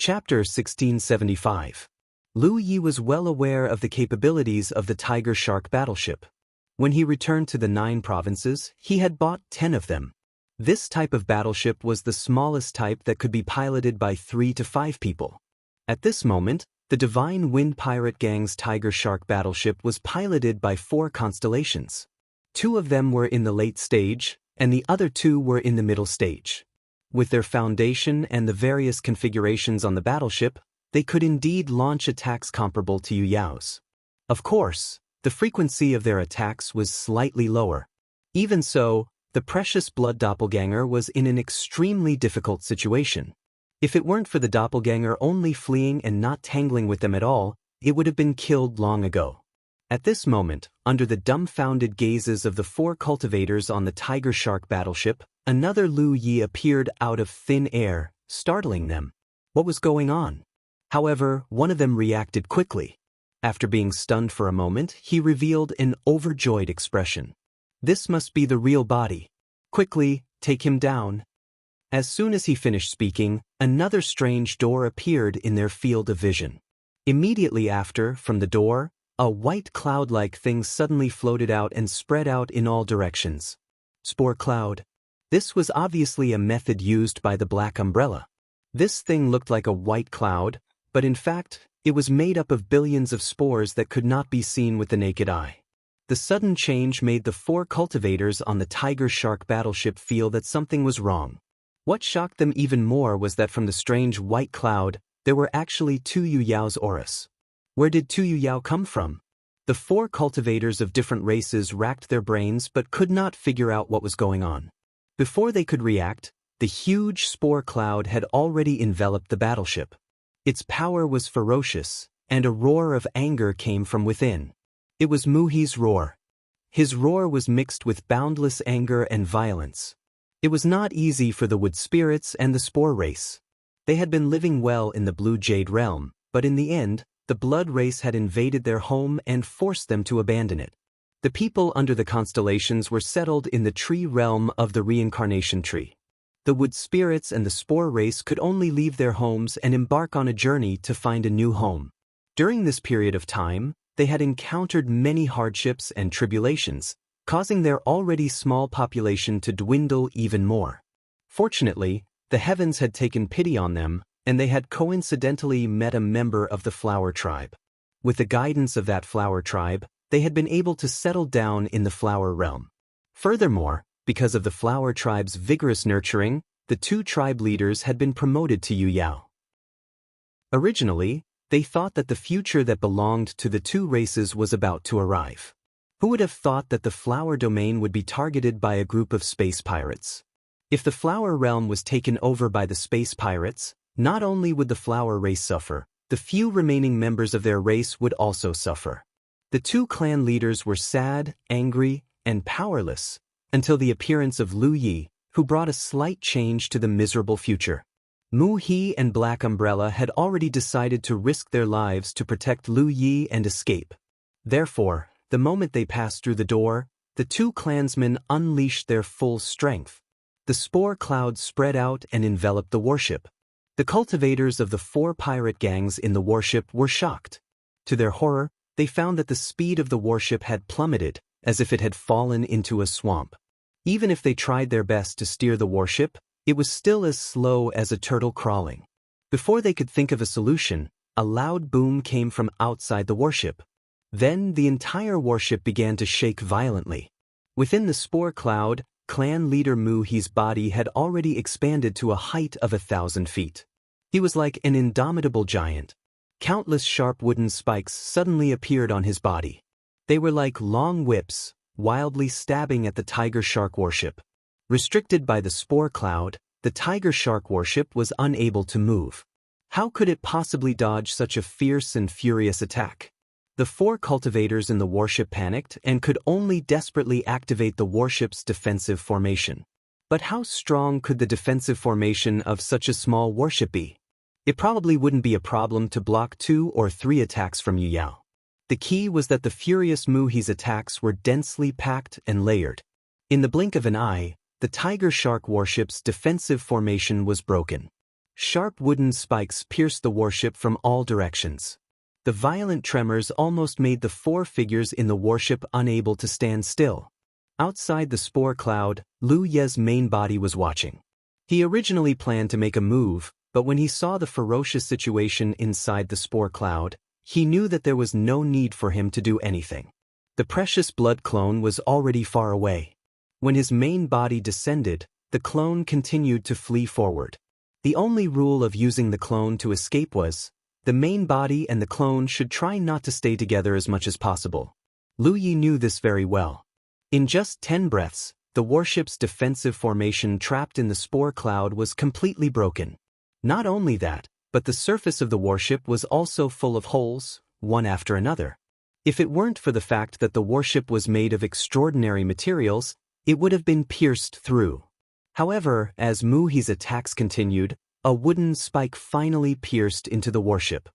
Chapter 1675. Lu Yi was well aware of the capabilities of the Tiger Shark battleship. When he returned to the 9 provinces, he had bought 10 of them. This type of battleship was the smallest type that could be piloted by 3 to 5 people. At this moment, the Divine Wind Pirate Gang's Tiger Shark battleship was piloted by 4 constellations. 2 of them were in the late stage, and the other 2 were in the middle stage. With their foundation and the various configurations on the battleship, they could indeed launch attacks comparable to Yu Yao's. Of course, the frequency of their attacks was slightly lower. Even so, the precious blood doppelganger was in an extremely difficult situation. If it weren't for the doppelganger only fleeing and not tangling with them at all, it would have been killed long ago. At this moment, under the dumbfounded gazes of the 4 cultivators on the Tiger Shark battleship, another Lu Yi appeared out of thin air, startling them. What was going on? However, one of them reacted quickly. After being stunned for a moment, he revealed an overjoyed expression. This must be the real body. Quickly, take him down. As soon as he finished speaking, another strange door appeared in their field of vision. Immediately after, from the door, a white cloud-like thing suddenly floated out and spread out in all directions. Spore cloud. This was obviously a method used by the Black Umbrella. This thing looked like a white cloud, but in fact, it was made up of billions of spores that could not be seen with the naked eye. The sudden change made the 4 cultivators on the Tiger Shark battleship feel that something was wrong. What shocked them even more was that from the strange white cloud, there were actually 2 Yu Yao's auras. Where did 2 Yu Yao come from? The 4 cultivators of different races racked their brains but could not figure out what was going on. Before they could react, the huge spore cloud had already enveloped the battleship. Its power was ferocious, and a roar of anger came from within. It was Muhi's roar. His roar was mixed with boundless anger and violence. It was not easy for the wood spirits and the spore race. They had been living well in the Blue Jade realm, but in the end, the blood race had invaded their home and forced them to abandon it. The people under the constellations were settled in the tree realm of the reincarnation tree. The wood spirits and the spore race could only leave their homes and embark on a journey to find a new home. During this period of time, they had encountered many hardships and tribulations, causing their already small population to dwindle even more. Fortunately, the heavens had taken pity on them, and they had coincidentally met a member of the Flower Tribe. With the guidance of that Flower Tribe, they had been able to settle down in the Flower Realm. Furthermore, because of the Flower Tribe's vigorous nurturing, the 2 tribe leaders had been promoted to Yu Yao. Originally, they thought that the future that belonged to the 2 races was about to arrive. Who would have thought that the Flower Domain would be targeted by a group of space pirates? If the Flower Realm was taken over by the space pirates, not only would the Flower race suffer, the few remaining members of their race would also suffer. The 2 clan leaders were sad, angry, and powerless, until the appearance of Lu Yi, who brought a slight change to the miserable future. Muhi and Black Umbrella had already decided to risk their lives to protect Lu Yi and escape. Therefore, the moment they passed through the door, the 2 clansmen unleashed their full strength. The spore cloud spread out and enveloped the warship. The cultivators of the 4 pirate gangs in the warship were shocked. To their horror, they found that the speed of the warship had plummeted, as if it had fallen into a swamp. Even if they tried their best to steer the warship, it was still as slow as a turtle crawling. Before they could think of a solution, a loud boom came from outside the warship. Then the entire warship began to shake violently. Within the spore cloud, clan leader Muhi's body had already expanded to a height of 1,000 feet. He was like an indomitable giant. Countless sharp wooden spikes suddenly appeared on his body. They were like long whips, wildly stabbing at the Tiger Shark warship. Restricted by the spore cloud, the Tiger Shark warship was unable to move. How could it possibly dodge such a fierce and furious attack? The 4 cultivators in the warship panicked and could only desperately activate the warship's defensive formation. But how strong could the defensive formation of such a small warship be? It probably wouldn't be a problem to block 2 or 3 attacks from Yu Yao. The key was that the furious Muhi's attacks were densely packed and layered. In the blink of an eye, the Tiger Shark warship's defensive formation was broken. Sharp wooden spikes pierced the warship from all directions. The violent tremors almost made the four figures in the warship unable to stand still. Outside the spore cloud, Lu Ye's main body was watching. He originally planned to make a move, but when he saw the ferocious situation inside the spore cloud, he knew that there was no need for him to do anything. The precious blood clone was already far away. When his main body descended, the clone continued to flee forward. The only rule of using the clone to escape was, the main body and the clone should try not to stay together as much as possible. Lu Yi knew this very well. In just 10 breaths, the warship's defensive formation trapped in the spore cloud was completely broken. Not only that, but the surface of the warship was also full of holes, one after another. If it weren't for the fact that the warship was made of extraordinary materials, it would have been pierced through. However, as Mu He's attacks continued, a wooden spike finally pierced into the warship.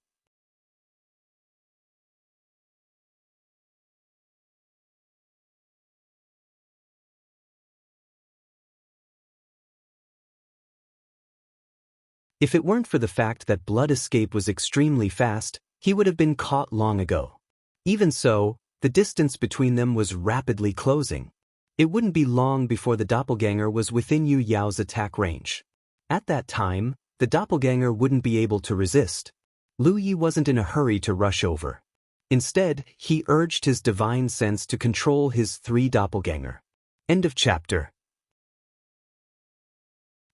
If it weren't for the fact that blood escape was extremely fast, he would have been caught long ago. Even so, the distance between them was rapidly closing. It wouldn't be long before the doppelganger was within Yu Yao's attack range. At that time, the doppelganger wouldn't be able to resist. Lu Yi wasn't in a hurry to rush over. Instead, he urged his divine sense to control his 3 doppelganger. End of chapter.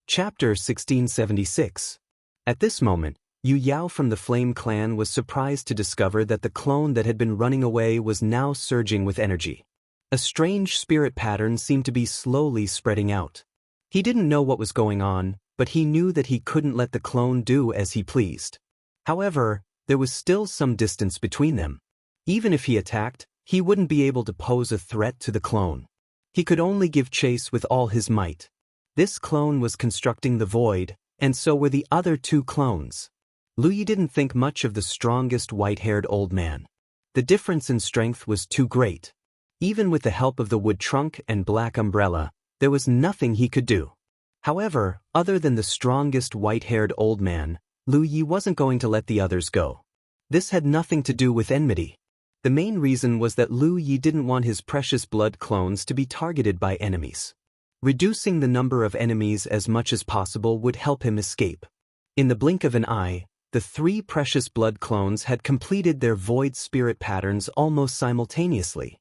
Chapter 1676. At this moment, Yu Yao from the Flame Clan was surprised to discover that the clone that had been running away was now surging with energy. A strange spirit pattern seemed to be slowly spreading out. He didn't know what was going on, but he knew that he couldn't let the clone do as he pleased. However, there was still some distance between them. Even if he attacked, he wouldn't be able to pose a threat to the clone. He could only give chase with all his might. This clone was constructing the void, and so were the other 2 clones. Lu Yi didn't think much of the strongest white-haired old man. The difference in strength was too great. Even with the help of the wood trunk and black umbrella, there was nothing he could do. However, other than the strongest white-haired old man, Lu Yi wasn't going to let the others go. This had nothing to do with enmity. The main reason was that Lu Yi didn't want his precious blood clones to be targeted by enemies. Reducing the number of enemies as much as possible would help him escape. In the blink of an eye, the 3 precious blood clones had completed their void spirit patterns almost simultaneously.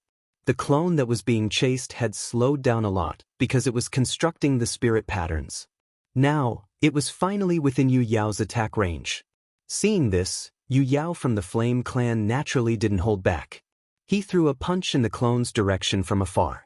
The clone that was being chased had slowed down a lot because it was constructing the spirit patterns. Now, it was finally within Yu Yao's attack range. Seeing this, Yu Yao from the Flame Clan naturally didn't hold back. He threw a punch in the clone's direction from afar.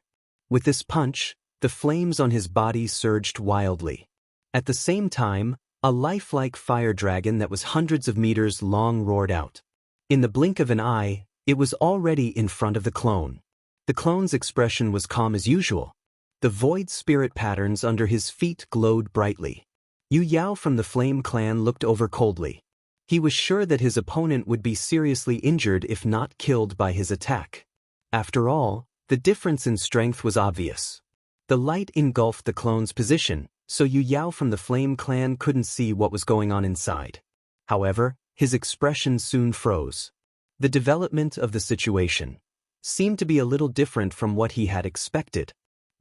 With this punch, the flames on his body surged wildly. At the same time, a lifelike fire dragon that was hundreds of meters long roared out. In the blink of an eye, it was already in front of the clone. The clone's expression was calm as usual. The void spirit patterns under his feet glowed brightly. Yu Yao from the Flame Clan looked over coldly. He was sure that his opponent would be seriously injured if not killed by his attack. After all, the difference in strength was obvious. The light engulfed the clone's position, so Yu Yao from the Flame Clan couldn't see what was going on inside. However, his expression soon froze. The development of the situation seemed to be a little different from what he had expected.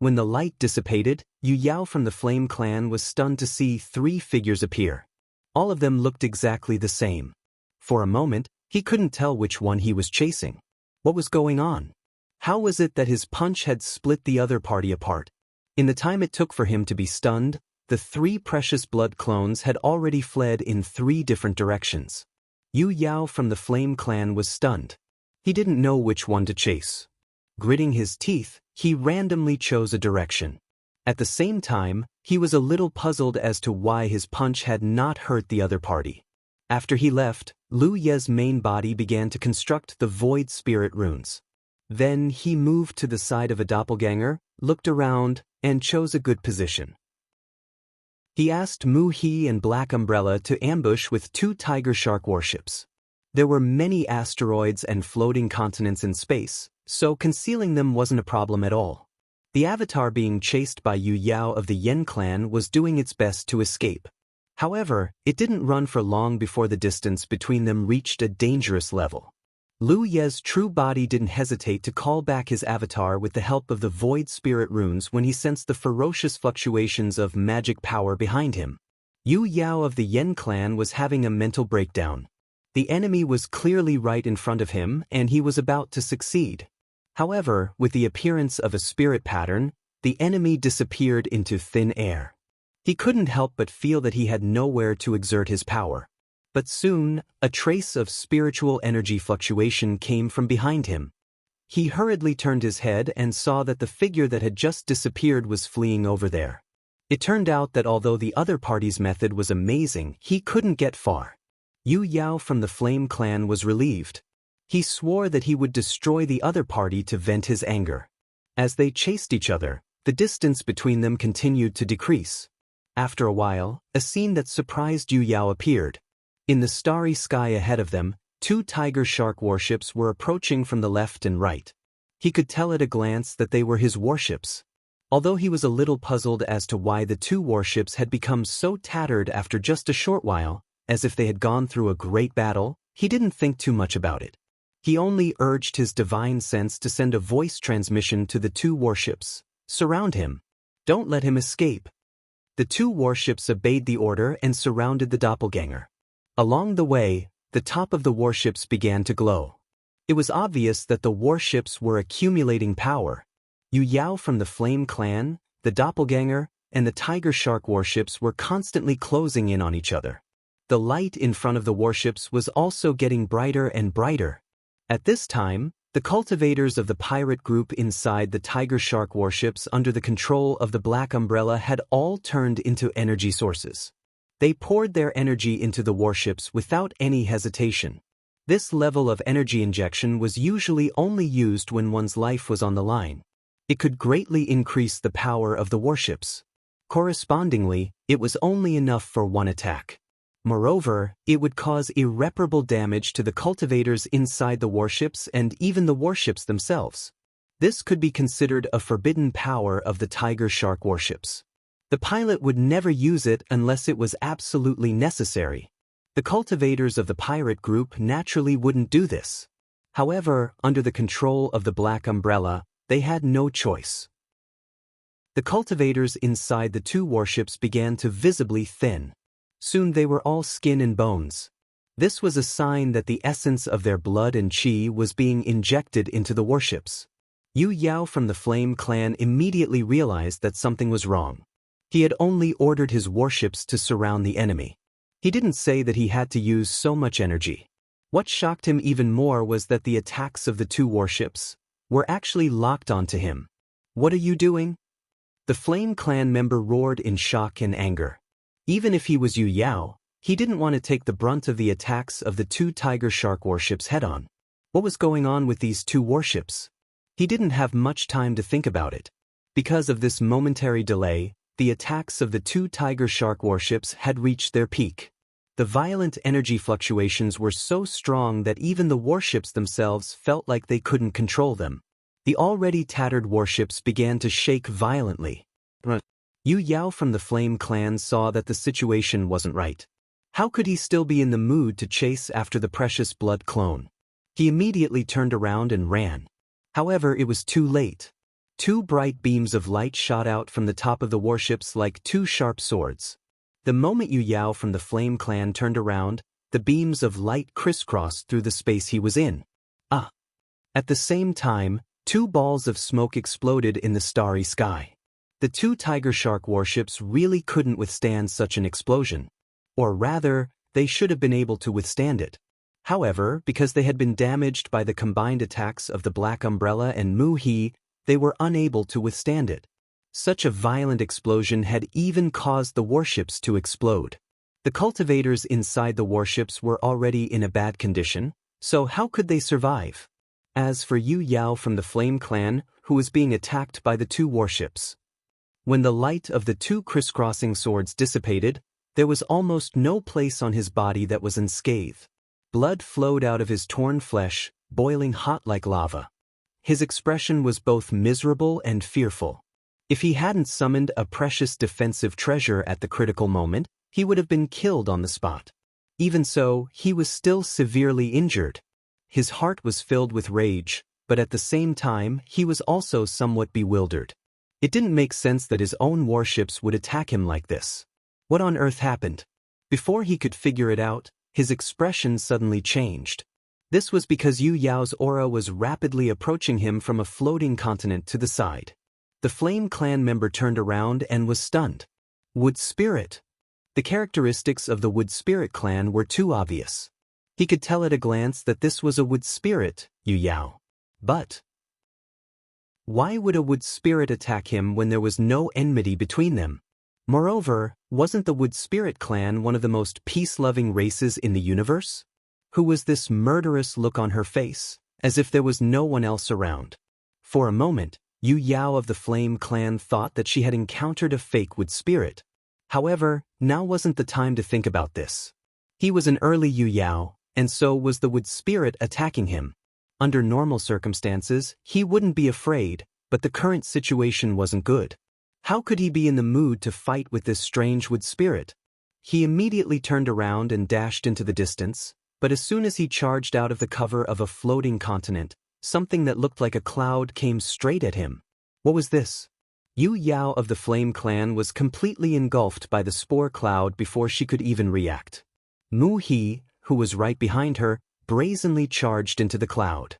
When the light dissipated, Yu Yao from the Flame Clan was stunned to see 3 figures appear. All of them looked exactly the same. For a moment, he couldn't tell which one he was chasing. What was going on? How was it that his punch had split the other party apart? In the time it took for him to be stunned, the 3 precious blood clones had already fled in 3 different directions. Yu Yao from the Flame Clan was stunned. He didn't know which one to chase. Gritting his teeth, he randomly chose a direction. At the same time, he was a little puzzled as to why his punch had not hurt the other party. After he left, Lu Ye's main body began to construct the void spirit runes. Then he moved to the side of a doppelganger, looked around, and chose a good position. He asked Mu He and Black Umbrella to ambush with 2 tiger shark warships. There were many asteroids and floating continents in space, so concealing them wasn't a problem at all. The avatar being chased by Yu Yao of the Yen clan was doing its best to escape. However, it didn't run for long before the distance between them reached a dangerous level. Lu Ye's true body didn't hesitate to call back his avatar with the help of the void spirit runes when he sensed the ferocious fluctuations of magic power behind him. Yu Yao of the Yen clan was having a mental breakdown. The enemy was clearly right in front of him and he was about to succeed. However, with the appearance of a spirit pattern, the enemy disappeared into thin air. He couldn't help but feel that he had nowhere to exert his power. But soon, a trace of spiritual energy fluctuation came from behind him. He hurriedly turned his head and saw that the figure that had just disappeared was fleeing over there. It turned out that although the other party's method was amazing, he couldn't get far. Yu Yao from the Flame Clan was relieved. He swore that he would destroy the other party to vent his anger. As they chased each other, the distance between them continued to decrease. After a while, a scene that surprised Yu Yao appeared. In the starry sky ahead of them, two tiger shark warships were approaching from the left and right. He could tell at a glance that they were his warships. Although he was a little puzzled as to why the two warships had become so tattered after just a short while, as if they had gone through a great battle, he didn't think too much about it. He only urged his divine sense to send a voice transmission to the two warships. Surround him. Don't let him escape. The two warships obeyed the order and surrounded the doppelganger. Along the way, the top of the warships began to glow. It was obvious that the warships were accumulating power. Yu Yao from the Flame Clan, the doppelganger, and the tiger shark warships were constantly closing in on each other. The light in front of the warships was also getting brighter and brighter. At this time, the cultivators of the pirate group inside the tiger shark warships under the control of the Black Umbrella had all turned into energy sources. They poured their energy into the warships without any hesitation. This level of energy injection was usually only used when one's life was on the line. It could greatly increase the power of the warships. Correspondingly, it was only enough for one attack. Moreover, it would cause irreparable damage to the cultivators inside the warships and even the warships themselves. This could be considered a forbidden power of the tiger shark warships. The pilot would never use it unless it was absolutely necessary. The cultivators of the pirate group naturally wouldn't do this. However, under the control of the Black Umbrella, they had no choice. The cultivators inside the two warships began to visibly thin. Soon they were all skin and bones. This was a sign that the essence of their blood and chi was being injected into the warships. Yu Yao from the Flame Clan immediately realized that something was wrong. He had only ordered his warships to surround the enemy. He didn't say that he had to use so much energy. What shocked him even more was that the attacks of the two warships were actually locked onto him. What are you doing? The Flame Clan member roared in shock and anger. Even if he was Yu Yao, he didn't want to take the brunt of the attacks of the two tiger shark warships head-on. What was going on with these two warships? He didn't have much time to think about it. Because of this momentary delay, the attacks of the two tiger shark warships had reached their peak. The violent energy fluctuations were so strong that even the warships themselves felt like they couldn't control them. The already tattered warships began to shake violently. Yu Yao from the Flame Clan saw that the situation wasn't right. How could he still be in the mood to chase after the precious blood clone? He immediately turned around and ran. However, it was too late. Two bright beams of light shot out from the top of the warships like two sharp swords. The moment Yu Yao from the Flame Clan turned around, the beams of light crisscrossed through the space he was in. At the same time, two balls of smoke exploded in the starry sky. The two tiger shark warships really couldn't withstand such an explosion. Or rather, they should have been able to withstand it. However, because they had been damaged by the combined attacks of the Black Umbrella and Mu He, they were unable to withstand it. Such a violent explosion had even caused the warships to explode. The cultivators inside the warships were already in a bad condition, so how could they survive? As for Yu Yao from the Flame Clan, who was being attacked by the two warships. When the light of the two crisscrossing swords dissipated, there was almost no place on his body that was unscathed. Blood flowed out of his torn flesh, boiling hot like lava. His expression was both miserable and fearful. If he hadn't summoned a precious defensive treasure at the critical moment, he would have been killed on the spot. Even so, he was still severely injured. His heart was filled with rage, but at the same time, he was also somewhat bewildered. It didn't make sense that his own warships would attack him like this. What on earth happened? Before he could figure it out, his expression suddenly changed. This was because Yu Yao's aura was rapidly approaching him from a floating continent to the side. The Flame Clan member turned around and was stunned. Wood Spirit. The characteristics of the Wood Spirit clan were too obvious. He could tell at a glance that this was a Wood Spirit, Yu Yao. But why would a Wood Spirit attack him when there was no enmity between them? Moreover, wasn't the Wood Spirit clan one of the most peace-loving races in the universe? Who was this murderous look on her face, as if there was no one else around? For a moment, Yu Yao of the Flame Clan thought that she had encountered a fake Wood Spirit. However, now wasn't the time to think about this. He was an early Yu Yao, and so was the Wood Spirit attacking him. Under normal circumstances, he wouldn't be afraid, but the current situation wasn't good. How could he be in the mood to fight with this strange Wood Spirit? He immediately turned around and dashed into the distance, but as soon as he charged out of the cover of a floating continent, something that looked like a cloud came straight at him. What was this? Yu Yao of the Flame Clan was completely engulfed by the spore cloud before she could even react. Mu He, who was right behind her, brazenly charged into the cloud.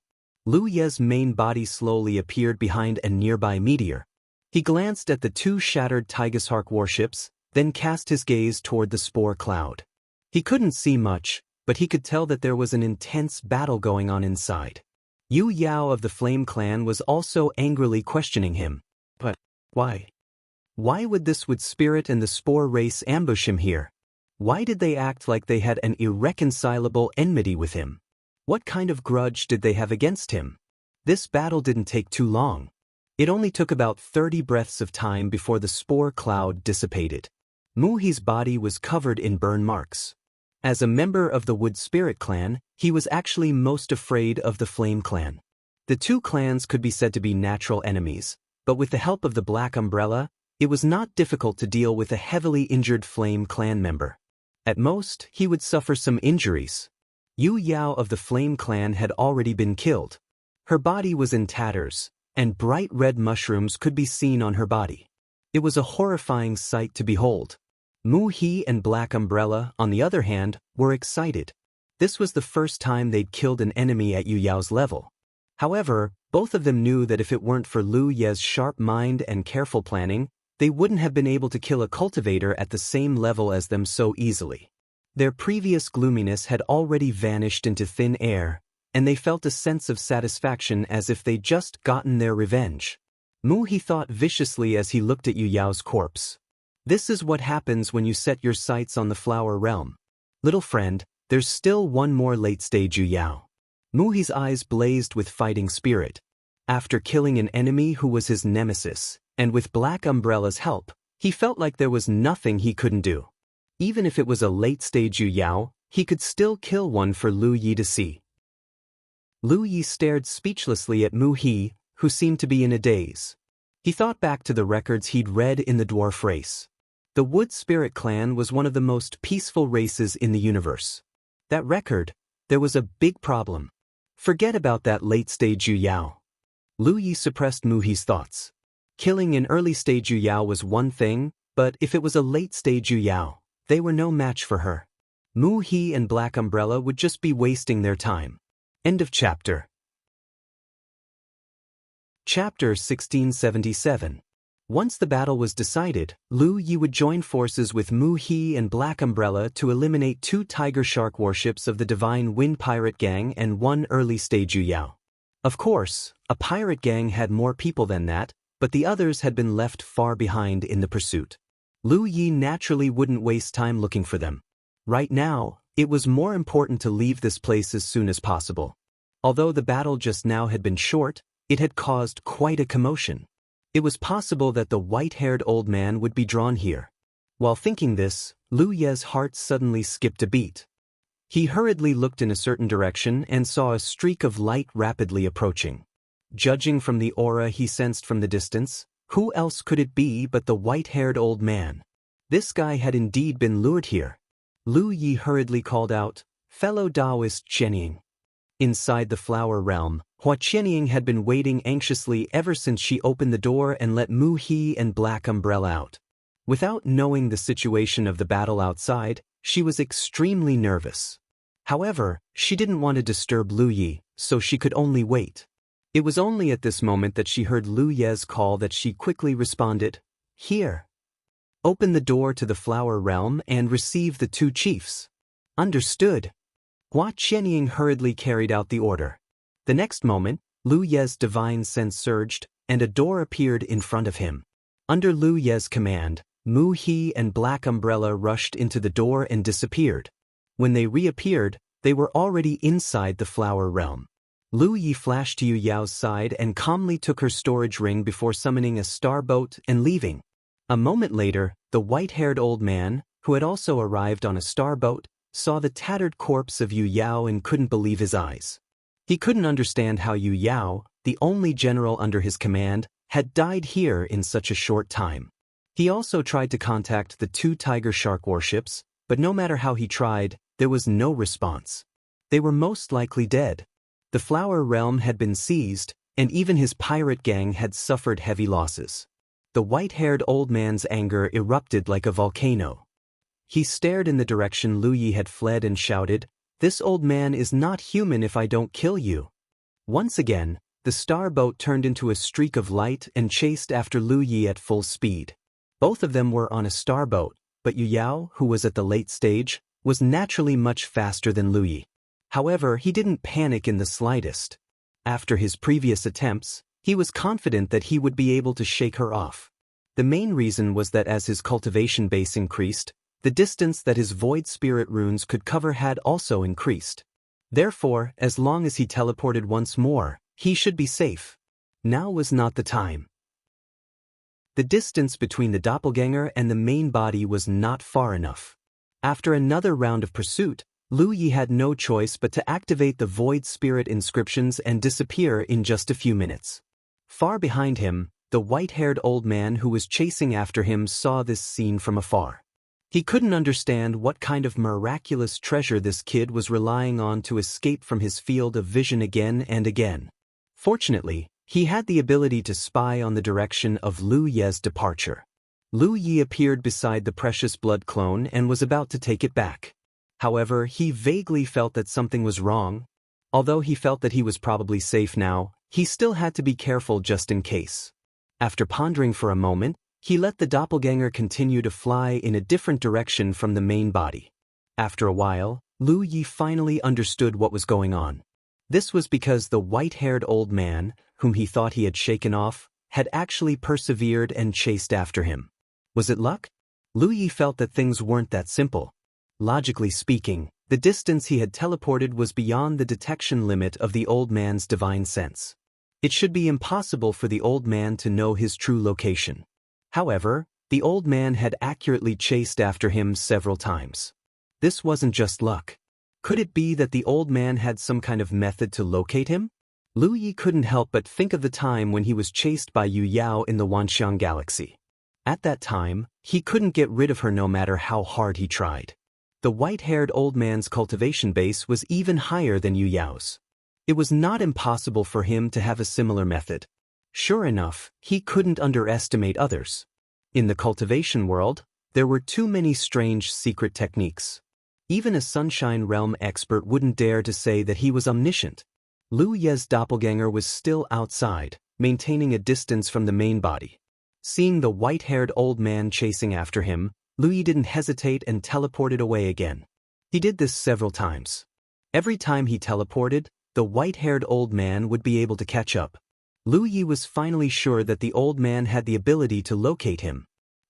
Lu Ye's main body slowly appeared behind a nearby meteor. He glanced at the two shattered Tigershark warships, then cast his gaze toward the spore cloud. He couldn't see much, but he could tell that there was an intense battle going on inside. Yu Yao of the Flame Clan was also angrily questioning him. But why? Why would this Wood Spirit and the Spore race ambush him here? Why did they act like they had an irreconcilable enmity with him? What kind of grudge did they have against him? This battle didn't take too long. It only took about 30 breaths of time before the spore cloud dissipated. Mu He's body was covered in burn marks. As a member of the Wood Spirit clan, he was actually most afraid of the Flame Clan. The two clans could be said to be natural enemies, but with the help of the Black Umbrella, it was not difficult to deal with a heavily injured Flame Clan member. At most, he would suffer some injuries. Yu Yao of the Flame Clan had already been killed. Her body was in tatters, and bright red mushrooms could be seen on her body. It was a horrifying sight to behold. Mu He and Black Umbrella, on the other hand, were excited. This was the first time they'd killed an enemy at Yu Yao's level. However, both of them knew that if it weren't for Lu Ye's sharp mind and careful planning, they wouldn't have been able to kill a cultivator at the same level as them so easily. Their previous gloominess had already vanished into thin air, and they felt a sense of satisfaction as if they'd just gotten their revenge. Mu He thought viciously as he looked at Yu Yao's corpse. This is what happens when you set your sights on the flower realm. Little friend, there's still one more late-stage Yu Yao. Mu He's eyes blazed with fighting spirit. After killing an enemy who was his nemesis, and with Black Umbrella's help, he felt like there was nothing he couldn't do. Even if it was a late-stage Yu Yao, he could still kill one for Lu Yi to see. Lu Yi stared speechlessly at Mu He, who seemed to be in a daze. He thought back to the records he'd read in the dwarf race. The Wood Spirit clan was one of the most peaceful races in the universe. That record, there was a big problem. Forget about that late-stage Yu Yao. Lu Yi suppressed Mu He's thoughts. Killing an early-stage Yu Yao was one thing, but if it was a late-stage Yu Yao, they were no match for her. Mu He and Black Umbrella would just be wasting their time. End of chapter. Chapter 1677. Once the battle was decided, Lu Yi would join forces with Mu He and Black Umbrella to eliminate 2 Tiger Shark warships of the Divine Wind Pirate Gang and 1 early-stage Yu Yao. Of course, a pirate gang had more people than that, but the others had been left far behind in the pursuit. Lu Yi naturally wouldn't waste time looking for them. Right now, it was more important to leave this place as soon as possible. Although the battle just now had been short, it had caused quite a commotion. It was possible that the white-haired old man would be drawn here. While thinking this, Lu Ye's heart suddenly skipped a beat. He hurriedly looked in a certain direction and saw a streak of light rapidly approaching. Judging from the aura he sensed from the distance, who else could it be but the white-haired old man? This guy had indeed been lured here. Lu Yi hurriedly called out, "Fellow Taoist Qianying." Inside the flower realm, Hua Qianying had been waiting anxiously ever since she opened the door and let Mu He and Black Umbrella out. Without knowing the situation of the battle outside, she was extremely nervous. However, she didn't want to disturb Lu Yi, so she could only wait. It was only at this moment that she heard Lu Ye's call that she quickly responded, "Here. Open the door to the flower realm and receive the two chiefs." "Understood." Hua Qianying hurriedly carried out the order. The next moment, Lu Ye's divine sense surged, and a door appeared in front of him. Under Lu Ye's command, Mu He and Black Umbrella rushed into the door and disappeared. When they reappeared, they were already inside the flower realm. Lu Yi flashed to Yu Yao's side and calmly took her storage ring before summoning a star boat and leaving. A moment later, the white-haired old man, who had also arrived on a star boat, saw the tattered corpse of Yu Yao and couldn't believe his eyes. He couldn't understand how Yu Yao, the only general under his command, had died here in such a short time. He also tried to contact the two tiger shark warships, but no matter how he tried, there was no response. They were most likely dead. The flower realm had been seized, and even his pirate gang had suffered heavy losses. The white-haired old man's anger erupted like a volcano. He stared in the direction Lu Yi had fled and shouted, "This old man is not human if I don't kill you." Once again, the star boat turned into a streak of light and chased after Lu Yi at full speed. Both of them were on a star boat, but Yu Yao, who was at the late stage, was naturally much faster than Lu Yi. However, he didn't panic in the slightest. After his previous attempts, he was confident that he would be able to shake her off. The main reason was that as his cultivation base increased, the distance that his void spirit runes could cover had also increased. Therefore, as long as he teleported once more, he should be safe. Now was not the time. The distance between the doppelganger and the main body was not far enough. After another round of pursuit, Lu Yi had no choice but to activate the void spirit inscriptions and disappear in just a few minutes. Far behind him, the white-haired old man who was chasing after him saw this scene from afar. He couldn't understand what kind of miraculous treasure this kid was relying on to escape from his field of vision again and again. Fortunately, he had the ability to spy on the direction of Lu Ye's departure. Lu Yi appeared beside the precious blood clone and was about to take it back. However, he vaguely felt that something was wrong. Although he felt that he was probably safe now, he still had to be careful just in case. After pondering for a moment, he let the doppelganger continue to fly in a different direction from the main body. After a while, Lu Yi finally understood what was going on. This was because the white-haired old man, whom he thought he had shaken off, had actually persevered and chased after him. Was it luck? Lu Yi felt that things weren't that simple. Logically speaking, the distance he had teleported was beyond the detection limit of the old man's divine sense. It should be impossible for the old man to know his true location. However, the old man had accurately chased after him several times. This wasn't just luck. Could it be that the old man had some kind of method to locate him? Lu Yi couldn't help but think of the time when he was chased by Yu Yao in the Wanxiang Galaxy. At that time, he couldn't get rid of her no matter how hard he tried. The white-haired old man's cultivation base was even higher than Yu Yao's. It was not impossible for him to have a similar method. Sure enough, he couldn't underestimate others. In the cultivation world, there were too many strange secret techniques. Even a Sunshine Realm expert wouldn't dare to say that he was omniscient. Lu Ye's doppelganger was still outside, maintaining a distance from the main body. Seeing the white-haired old man chasing after him, Lu Yi didn't hesitate and teleported away again. He did this several times. Every time he teleported, the white-haired old man would be able to catch up. Lu Yi was finally sure that the old man had the ability to locate him.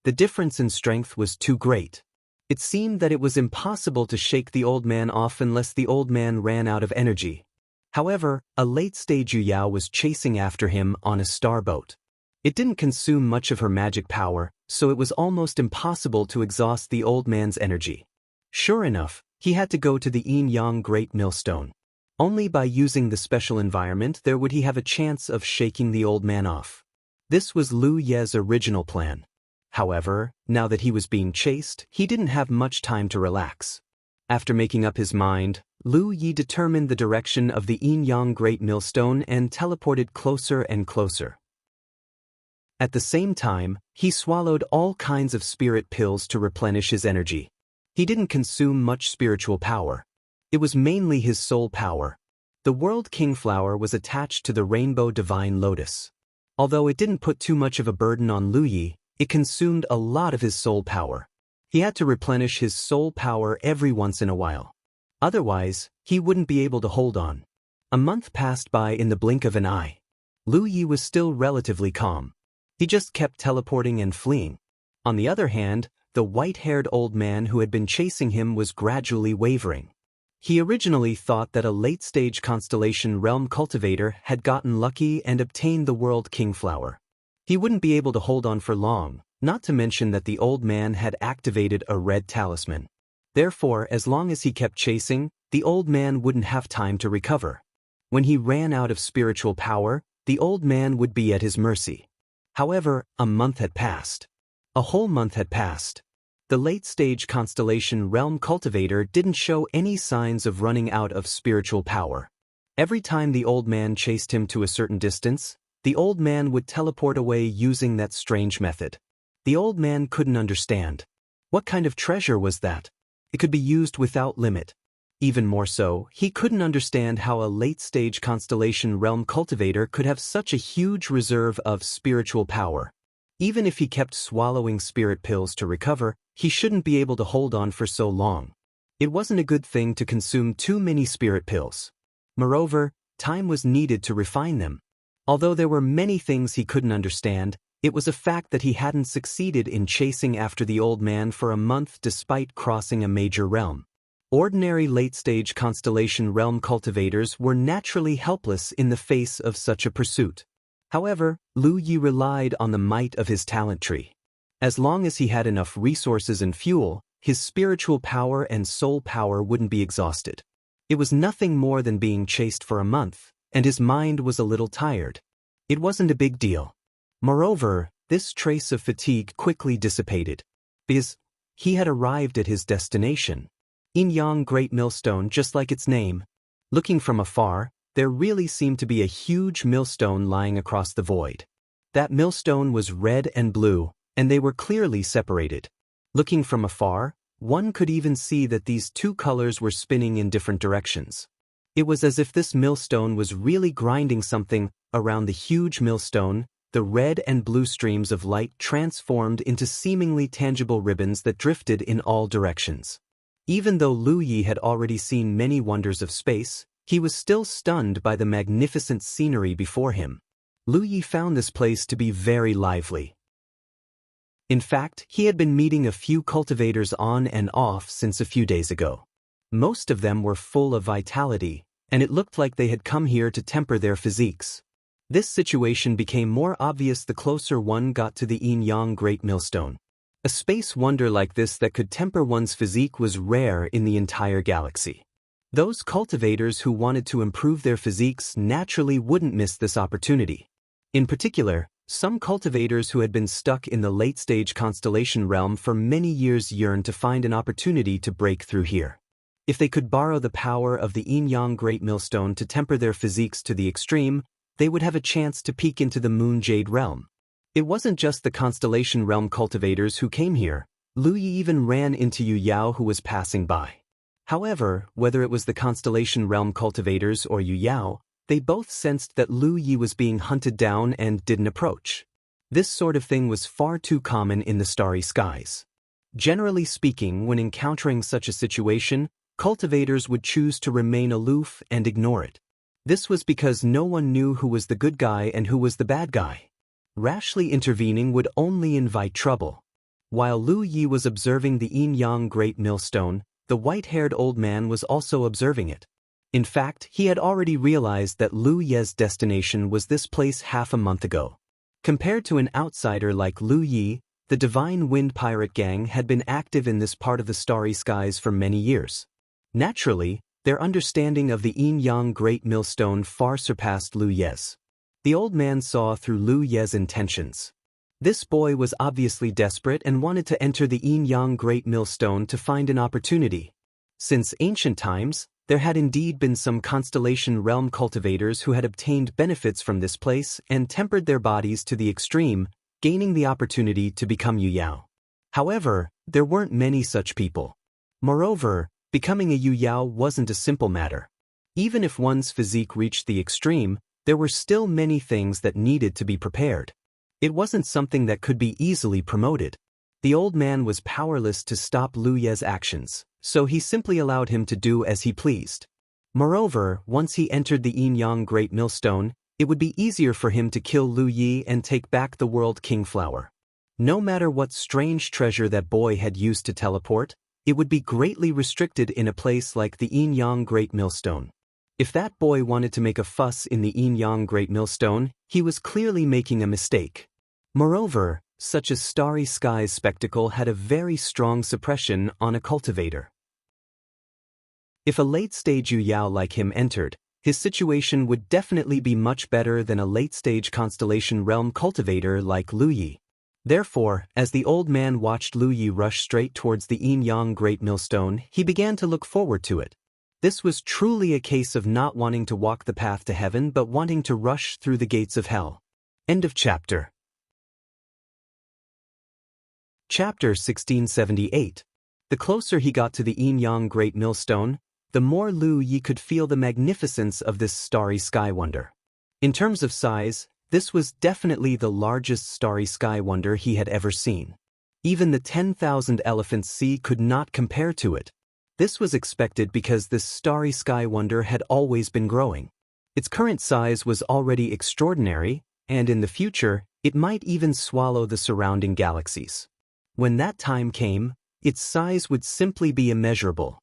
The difference in strength was too great. It seemed that it was impossible to shake the old man off unless the old man ran out of energy. However, a late-stage Yu Yao was chasing after him on a star boat. It didn't consume much of her magic power, so it was almost impossible to exhaust the old man's energy. Sure enough, he had to go to the Yin-Yang Great Millstone. Only by using the special environment there would he have a chance of shaking the old man off. This was Lu Ye's original plan. However, now that he was being chased, he didn't have much time to relax. After making up his mind, Lu Yi determined the direction of the Yin-Yang Great Millstone and teleported closer and closer. At the same time, he swallowed all kinds of spirit pills to replenish his energy. He didn't consume much spiritual power. It was mainly his soul power. The World King Flower was attached to the Rainbow Divine Lotus. Although it didn't put too much of a burden on Lu Yi, it consumed a lot of his soul power. He had to replenish his soul power every once in a while. Otherwise, he wouldn't be able to hold on. A month passed by in the blink of an eye. Lu Yi was still relatively calm. He just kept teleporting and fleeing. On the other hand, the white-haired old man who had been chasing him was gradually wavering. He originally thought that a late-stage constellation realm cultivator had gotten lucky and obtained the World King Flower. He wouldn't be able to hold on for long, not to mention that the old man had activated a red talisman. Therefore, as long as he kept chasing, the old man wouldn't have time to recover. When he ran out of spiritual power, the old man would be at his mercy. However, a month had passed. A whole month had passed. The late-stage constellation realm cultivator didn't show any signs of running out of spiritual power. Every time the old man chased him to a certain distance, the old man would teleport away using that strange method. The old man couldn't understand. What kind of treasure was that? It could be used without limit. Even more so, he couldn't understand how a late-stage constellation realm cultivator could have such a huge reserve of spiritual power. Even if he kept swallowing spirit pills to recover, he shouldn't be able to hold on for so long. It wasn't a good thing to consume too many spirit pills. Moreover, time was needed to refine them. Although there were many things he couldn't understand, it was a fact that he hadn't succeeded in chasing after the old man for a month despite crossing a major realm. Ordinary late-stage constellation realm cultivators were naturally helpless in the face of such a pursuit. However, Lu Yi relied on the might of his talent tree. As long as he had enough resources and fuel, his spiritual power and soul power wouldn't be exhausted. It was nothing more than being chased for a month, and his mind was a little tired. It wasn't a big deal. Moreover, this trace of fatigue quickly dissipated, because he had arrived at his destination. Yin-Yang Great Millstone, just like its name. Looking from afar, there really seemed to be a huge millstone lying across the void. That millstone was red and blue, and they were clearly separated. Looking from afar, one could even see that these two colors were spinning in different directions. It was as if this millstone was really grinding something around the huge millstone. The red and blue streams of light transformed into seemingly tangible ribbons that drifted in all directions. Even though Lu Yi had already seen many wonders of space, he was still stunned by the magnificent scenery before him. Lu Yi found this place to be very lively. In fact, he had been meeting a few cultivators on and off since a few days ago. Most of them were full of vitality, and it looked like they had come here to temper their physiques. This situation became more obvious the closer one got to the Yin-Yang Great Millstone. A space wonder like this that could temper one's physique was rare in the entire galaxy. Those cultivators who wanted to improve their physiques naturally wouldn't miss this opportunity. In particular, some cultivators who had been stuck in the late-stage constellation realm for many years yearned to find an opportunity to break through here. If they could borrow the power of the Yin-Yang Great Millstone to temper their physiques to the extreme, they would have a chance to peek into the Moon Jade realm. It wasn't just the constellation realm cultivators who came here. Lu Yi even ran into Yu Yao, who was passing by. However, whether it was the constellation realm cultivators or Yu Yao, they both sensed that Lu Yi was being hunted down and didn't approach. This sort of thing was far too common in the starry skies. Generally speaking, when encountering such a situation, cultivators would choose to remain aloof and ignore it. This was because no one knew who was the good guy and who was the bad guy. Rashly intervening would only invite trouble. While Lu Yi was observing the Yin-Yang Great Millstone, the white-haired old man was also observing it. In fact, he had already realized that Lu Ye's destination was this place half a month ago. Compared to an outsider like Lu Yi, the Divine Wind Pirate Gang had been active in this part of the starry skies for many years. Naturally, their understanding of the Yin-Yang Great Millstone far surpassed Lu Ye's. The old man saw through Lu Ye's intentions. This boy was obviously desperate and wanted to enter the Yin-Yang Great Millstone to find an opportunity. Since ancient times, there had indeed been some constellation realm cultivators who had obtained benefits from this place and tempered their bodies to the extreme, gaining the opportunity to become Yu-Yao. However, there weren't many such people. Moreover, becoming a Yu-Yao wasn't a simple matter. Even if one's physique reached the extreme, there were still many things that needed to be prepared. It wasn't something that could be easily promoted. The old man was powerless to stop Lu Ye's actions, so he simply allowed him to do as he pleased. Moreover, once he entered the Yin-Yang Great Millstone, it would be easier for him to kill Lu Yi and take back the World King Flower. No matter what strange treasure that boy had used to teleport, it would be greatly restricted in a place like the Yin-Yang Great Millstone. If that boy wanted to make a fuss in the Yin-Yang Great Millstone, he was clearly making a mistake. Moreover, such a starry skies spectacle had a very strong suppression on a cultivator. If a late-stage Yu-Yao like him entered, his situation would definitely be much better than a late-stage constellation realm cultivator like Lu Yi. Therefore, as the old man watched Lu Yi rush straight towards the Yin-Yang Great Millstone, he began to look forward to it. This was truly a case of not wanting to walk the path to heaven but wanting to rush through the gates of hell. End of chapter. Chapter 1678. The closer he got to the Yin-Yang Great Millstone, the more Lu Yi could feel the magnificence of this starry sky wonder. In terms of size, this was definitely the largest starry sky wonder he had ever seen. Even the 10,000 elephants sea could not compare to it. This was expected because this starry sky wonder had always been growing. Its current size was already extraordinary, and in the future, it might even swallow the surrounding galaxies. When that time came, its size would simply be immeasurable.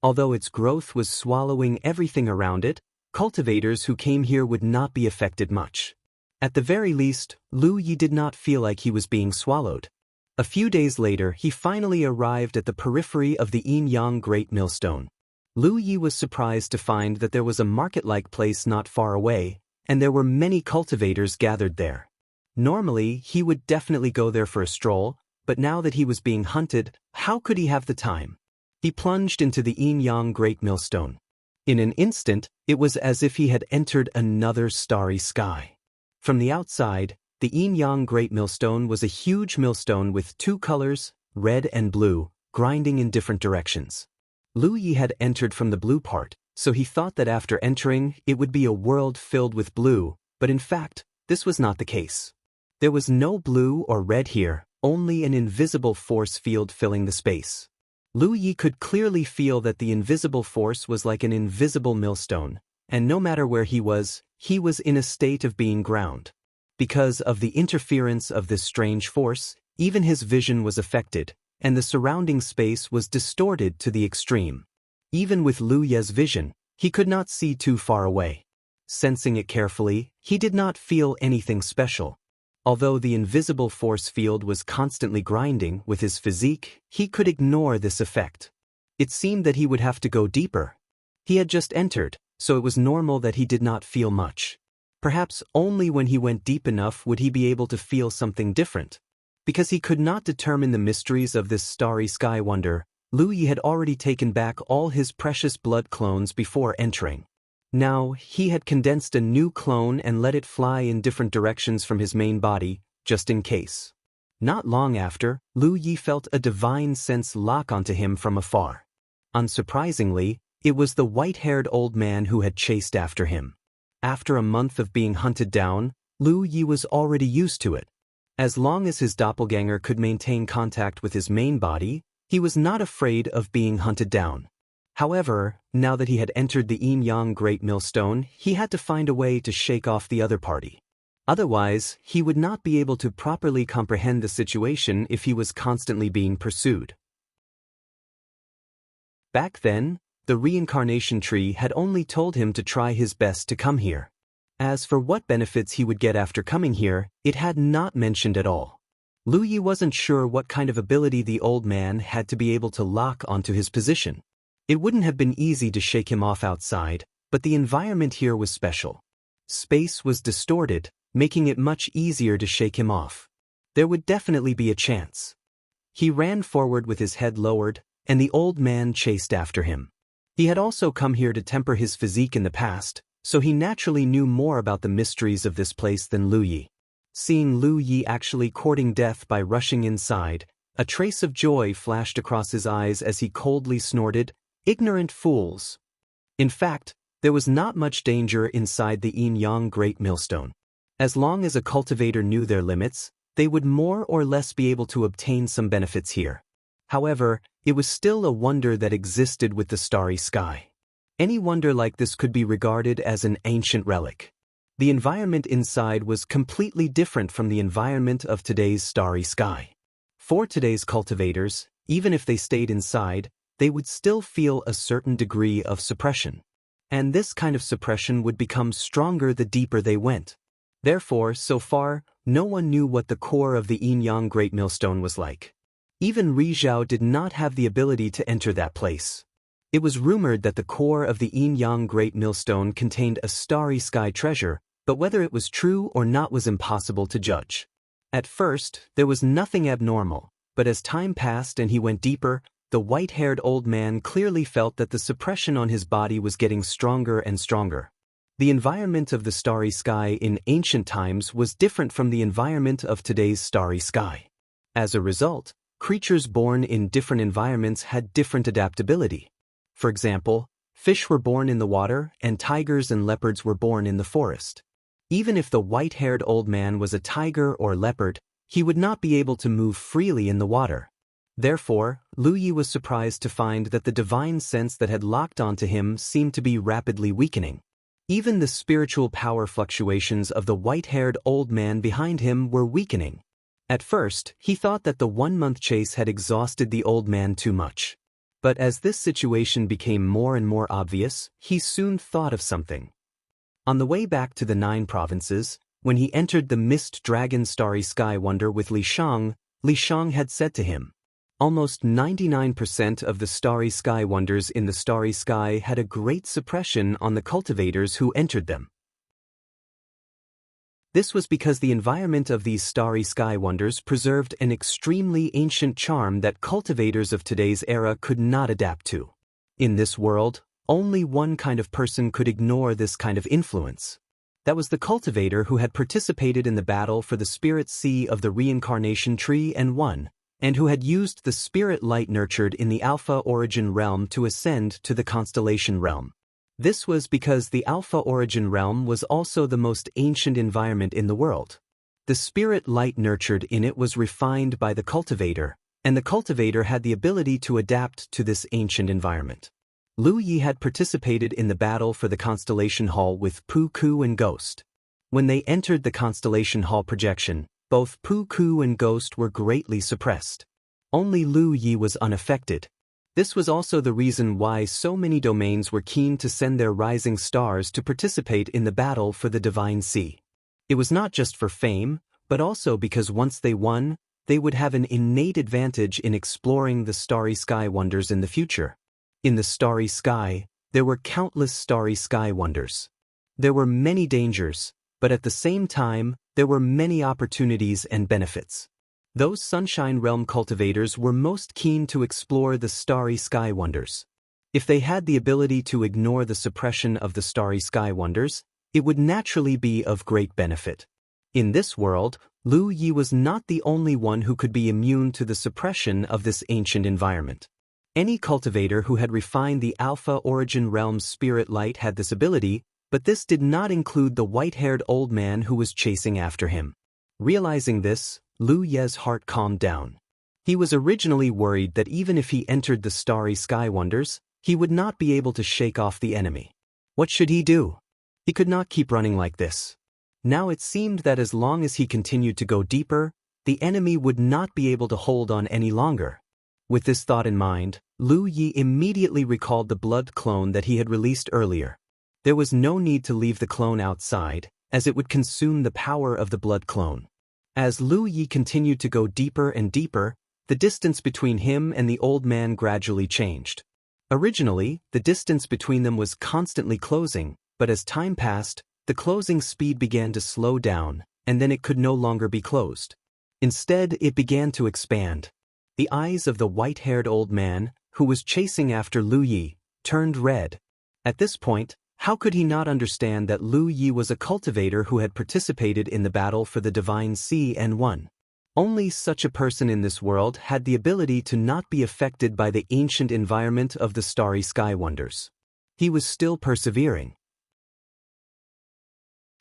Although its growth was swallowing everything around it, cultivators who came here would not be affected much. At the very least, Lu Yi did not feel like he was being swallowed. A few days later, he finally arrived at the periphery of the Yin-Yang Great Millstone. Lu Yi was surprised to find that there was a market-like place not far away, and there were many cultivators gathered there. Normally, he would definitely go there for a stroll, but now that he was being hunted, how could he have the time? He plunged into the Yin-Yang Great Millstone. In an instant, it was as if he had entered another starry sky. From the outside, the Yin-Yang Great Millstone was a huge millstone with two colors, red and blue, grinding in different directions. Lu Yi had entered from the blue part, so he thought that after entering, it would be a world filled with blue, but in fact, this was not the case. There was no blue or red here, only an invisible force field filling the space. Lu Yi could clearly feel that the invisible force was like an invisible millstone, and no matter where he was in a state of being ground. Because of the interference of this strange force, even his vision was affected, and the surrounding space was distorted to the extreme. Even with Lu Ye's vision, he could not see too far away. Sensing it carefully, he did not feel anything special. Although the invisible force field was constantly grinding with his physique, he could ignore this effect. It seemed that he would have to go deeper. He had just entered, so it was normal that he did not feel much. Perhaps only when he went deep enough would he be able to feel something different. Because he could not determine the mysteries of this starry sky wonder, Lu Yi had already taken back all his precious blood clones before entering. Now, he had condensed a new clone and let it fly in different directions from his main body, just in case. Not long after, Lu Yi felt a divine sense lock onto him from afar. Unsurprisingly, it was the white-haired old man who had chased after him. After a month of being hunted down, Lu Yi was already used to it. As long as his doppelganger could maintain contact with his main body, he was not afraid of being hunted down. However, now that he had entered the Yin-Yang Great Millstone, he had to find a way to shake off the other party. Otherwise, he would not be able to properly comprehend the situation if he was constantly being pursued. Back then, the reincarnation tree had only told him to try his best to come here. As for what benefits he would get after coming here, it had not mentioned at all. Lu Yi wasn't sure what kind of ability the old man had to be able to lock onto his position. It wouldn't have been easy to shake him off outside, but the environment here was special. Space was distorted, making it much easier to shake him off. There would definitely be a chance. He ran forward with his head lowered, and the old man chased after him. He had also come here to temper his physique in the past, so he naturally knew more about the mysteries of this place than Lu Yi. Seeing Lu Yi actually courting death by rushing inside, a trace of joy flashed across his eyes as he coldly snorted, "Ignorant fools." In fact, there was not much danger inside the Yin-Yang Great Millstone. As long as a cultivator knew their limits, they would more or less be able to obtain some benefits here. However, it was still a wonder that existed with the starry sky. Any wonder like this could be regarded as an ancient relic. The environment inside was completely different from the environment of today's starry sky. For today's cultivators, even if they stayed inside, they would still feel a certain degree of suppression. And this kind of suppression would become stronger the deeper they went. Therefore, so far, no one knew what the core of the Yin-Yang Great Millstone was like. Even Ri Zhao did not have the ability to enter that place. It was rumored that the core of the Yin-Yang Great Millstone contained a starry sky treasure, but whether it was true or not was impossible to judge. At first, there was nothing abnormal, but as time passed and he went deeper, the white-haired old man clearly felt that the suppression on his body was getting stronger and stronger. The environment of the starry sky in ancient times was different from the environment of today's starry sky. As a result, creatures born in different environments had different adaptability. For example, fish were born in the water and tigers and leopards were born in the forest. Even if the white-haired old man was a tiger or leopard, he would not be able to move freely in the water. Therefore, Lu Yi was surprised to find that the divine sense that had locked onto him seemed to be rapidly weakening. Even the spiritual power fluctuations of the white-haired old man behind him were weakening. At first, he thought that the one-month chase had exhausted the old man too much. But as this situation became more and more obvious, he soon thought of something. On the way back to the 9 provinces, when he entered the Mist Dragon Starry Sky Wonder with Li Shang had said to him, "Almost 99% of the Starry Sky Wonders in the Starry Sky had a great suppression on the cultivators who entered them." This was because the environment of these Starry Sky Wonders preserved an extremely ancient charm that cultivators of today's era could not adapt to. In this world, only one kind of person could ignore this kind of influence. That was the cultivator who had participated in the battle for the spirit sea of the reincarnation tree and won, and who had used the spirit light nurtured in the Alpha Origin realm to ascend to the Constellation realm. This was because the Alpha Origin realm was also the most ancient environment in the world. The spirit light nurtured in it was refined by the cultivator, and the cultivator had the ability to adapt to this ancient environment. Lu Yi had participated in the battle for the Constellation Hall with Pu Ku and Ghost. When they entered the Constellation Hall projection, both Pu Ku and Ghost were greatly suppressed. Only Lu Yi was unaffected. This was also the reason why so many domains were keen to send their rising stars to participate in the battle for the Divine Sea. It was not just for fame, but also because once they won, they would have an innate advantage in exploring the starry sky wonders in the future. In the starry sky, there were countless starry sky wonders. There were many dangers, but at the same time, there were many opportunities and benefits. Those Sunshine Realm cultivators were most keen to explore the starry sky wonders. If they had the ability to ignore the suppression of the starry sky wonders, it would naturally be of great benefit. In this world, Lu Yi was not the only one who could be immune to the suppression of this ancient environment. Any cultivator who had refined the Alpha Origin Realm's spirit light had this ability, but this did not include the white-haired old man who was chasing after him. Realizing this, Lu Ye's heart calmed down. He was originally worried that even if he entered the starry sky wonders, he would not be able to shake off the enemy. What should he do? He could not keep running like this. Now it seemed that as long as he continued to go deeper, the enemy would not be able to hold on any longer. With this thought in mind, Lu Yi immediately recalled the blood clone that he had released earlier. There was no need to leave the clone outside, as it would consume the power of the blood clone. As Lu Yi continued to go deeper and deeper, the distance between him and the old man gradually changed. Originally, the distance between them was constantly closing, but as time passed, the closing speed began to slow down, and then it could no longer be closed. Instead, it began to expand. The eyes of the white-haired old man, who was chasing after Lu Yi, turned red. At this point, how could he not understand that Lu Yi was a cultivator who had participated in the battle for the Divine Sea and won? Only such a person in this world had the ability to not be affected by the ancient environment of the starry sky wonders. He was still persevering.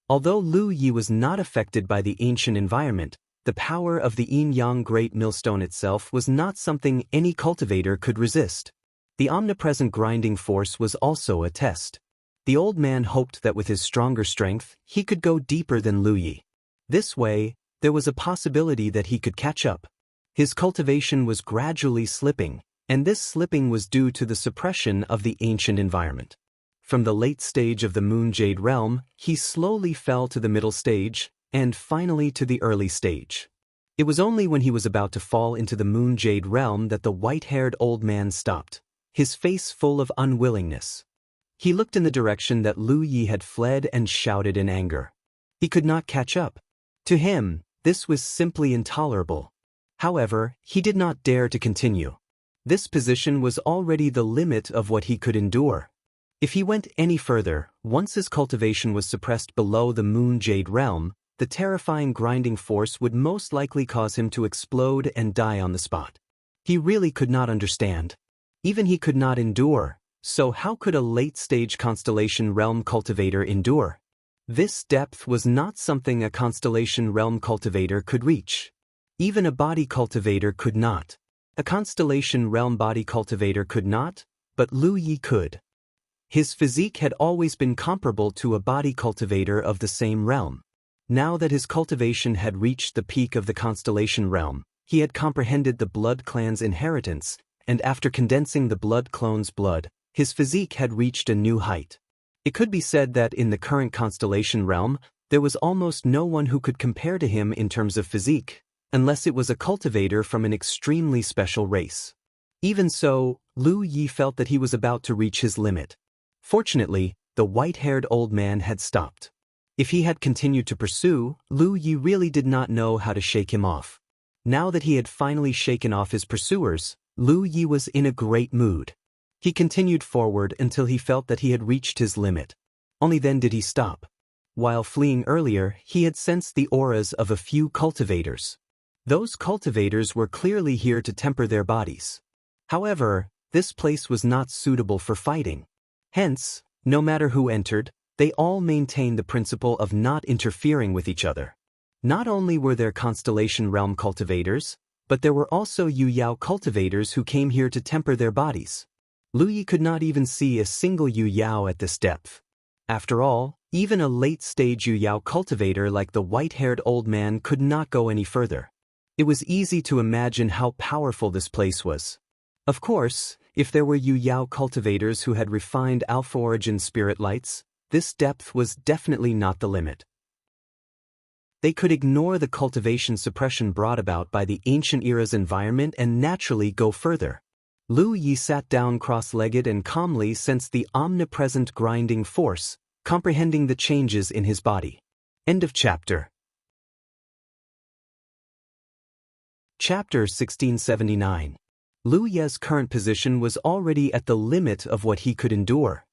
Although Lu Yi was not affected by the ancient environment, the power of the yin-yang great millstone itself was not something any cultivator could resist. The omnipresent grinding force was also a test. The old man hoped that with his stronger strength, he could go deeper than Lu Yi. This way, there was a possibility that he could catch up. His cultivation was gradually slipping, and this slipping was due to the suppression of the ancient environment. From the late stage of the Moon Jade realm, he slowly fell to the middle stage, and finally to the early stage. It was only when he was about to fall into the Moon Jade realm that the white-haired old man stopped, his face full of unwillingness. He looked in the direction that Lu Yi had fled and shouted in anger. He could not catch up. To him, this was simply intolerable. However, he did not dare to continue. This position was already the limit of what he could endure. If he went any further, once his cultivation was suppressed below the Moon Jade realm, the terrifying grinding force would most likely cause him to explode and die on the spot. He really could not understand. Even he could not endure, so how could a late-stage constellation realm cultivator endure? This depth was not something a constellation realm cultivator could reach. Even a body cultivator could not. A constellation realm body cultivator could not, but Lu Yi could. His physique had always been comparable to a body cultivator of the same realm. Now that his cultivation had reached the peak of the constellation realm, he had comprehended the blood clan's inheritance, and after condensing the blood clone's blood, his physique had reached a new height. It could be said that in the current constellation realm, there was almost no one who could compare to him in terms of physique, unless it was a cultivator from an extremely special race. Even so, Lu Yi felt that he was about to reach his limit. Fortunately, the white-haired old man had stopped. If he had continued to pursue, Lu Yi really did not know how to shake him off. Now that he had finally shaken off his pursuers, Lu Yi was in a great mood. He continued forward until he felt that he had reached his limit. Only then did he stop. While fleeing earlier, he had sensed the auras of a few cultivators. Those cultivators were clearly here to temper their bodies. However, this place was not suitable for fighting. Hence, no matter who entered, they all maintained the principle of not interfering with each other. Not only were there constellation realm cultivators, but there were also Yu-Yao cultivators who came here to temper their bodies. Lu Yi could not even see a single Yu-Yao at this depth. After all, even a late-stage Yu-Yao cultivator like the white-haired old man could not go any further. It was easy to imagine how powerful this place was. Of course, if there were Yu-Yao cultivators who had refined Alpha Origin spirit lights, this depth was definitely not the limit. They could ignore the cultivation suppression brought about by the ancient era's environment and naturally go further. Lu Yi sat down cross-legged and calmly sensed the omnipresent grinding force, comprehending the changes in his body. End of chapter. Chapter 1679. Lu Ye's current position was already at the limit of what he could endure.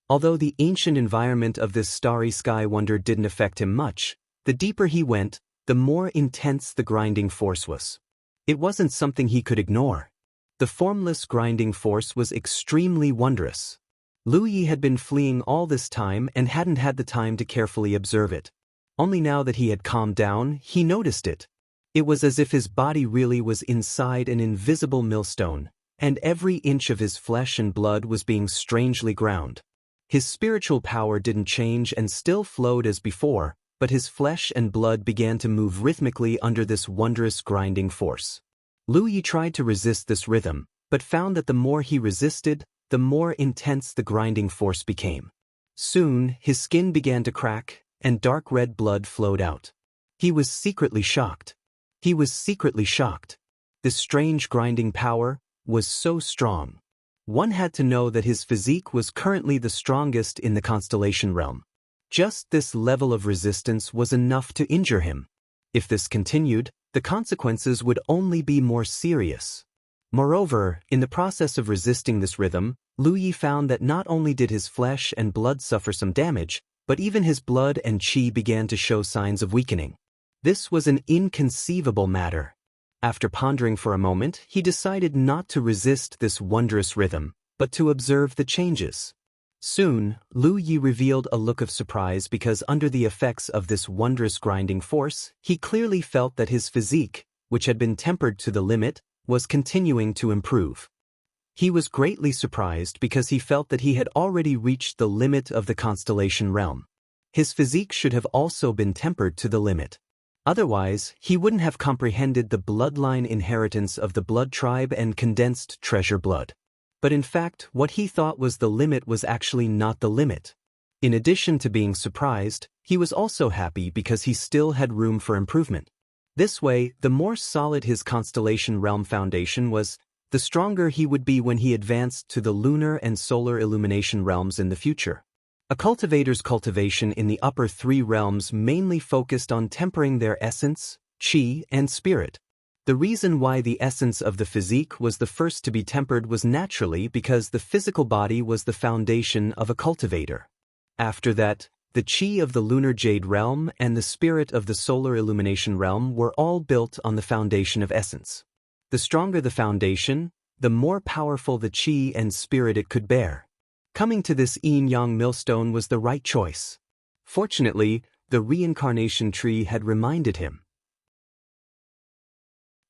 Although the ancient environment of this starry sky wonder didn't affect him much, the deeper he went, the more intense the grinding force was. It wasn't something he could ignore. The formless grinding force was extremely wondrous. Lu Yi had been fleeing all this time and hadn't had the time to carefully observe it. Only now that he had calmed down, he noticed it. It was as if his body really was inside an invisible millstone, and every inch of his flesh and blood was being strangely ground. His spiritual power didn't change and still flowed as before, but his flesh and blood began to move rhythmically under this wondrous grinding force. Lu Yi tried to resist this rhythm, but found that the more he resisted, the more intense the grinding force became. Soon, his skin began to crack, and dark red blood flowed out. He was secretly shocked. He was secretly shocked. This strange grinding power was so strong. One had to know that his physique was currently the strongest in the constellation realm. Just this level of resistance was enough to injure him. If this continued, the consequences would only be more serious. Moreover, in the process of resisting this rhythm, Lu Yi found that not only did his flesh and blood suffer some damage, but even his blood and qi began to show signs of weakening. This was an inconceivable matter. After pondering for a moment, he decided not to resist this wondrous rhythm, but to observe the changes. Soon, Lu Yi revealed a look of surprise because under the effects of this wondrous grinding force, he clearly felt that his physique, which had been tempered to the limit, was continuing to improve. He was greatly surprised because he felt that he had already reached the limit of the constellation realm. His physique should have also been tempered to the limit. Otherwise, he wouldn't have comprehended the bloodline inheritance of the blood tribe and condensed treasure blood. But in fact, what he thought was the limit was actually not the limit. In addition to being surprised, he was also happy because he still had room for improvement. This way, the more solid his constellation realm foundation was, the stronger he would be when he advanced to the lunar and solar illumination realms in the future. A cultivator's cultivation in the upper three realms mainly focused on tempering their essence, qi, and spirit. The reason why the essence of the physique was the first to be tempered was naturally because the physical body was the foundation of a cultivator. After that, the qi of the lunar jade realm and the spirit of the solar illumination realm were all built on the foundation of essence. The stronger the foundation, the more powerful the qi and spirit it could bear. Coming to this yin-yang millstone was the right choice. Fortunately, the reincarnation tree had reminded him.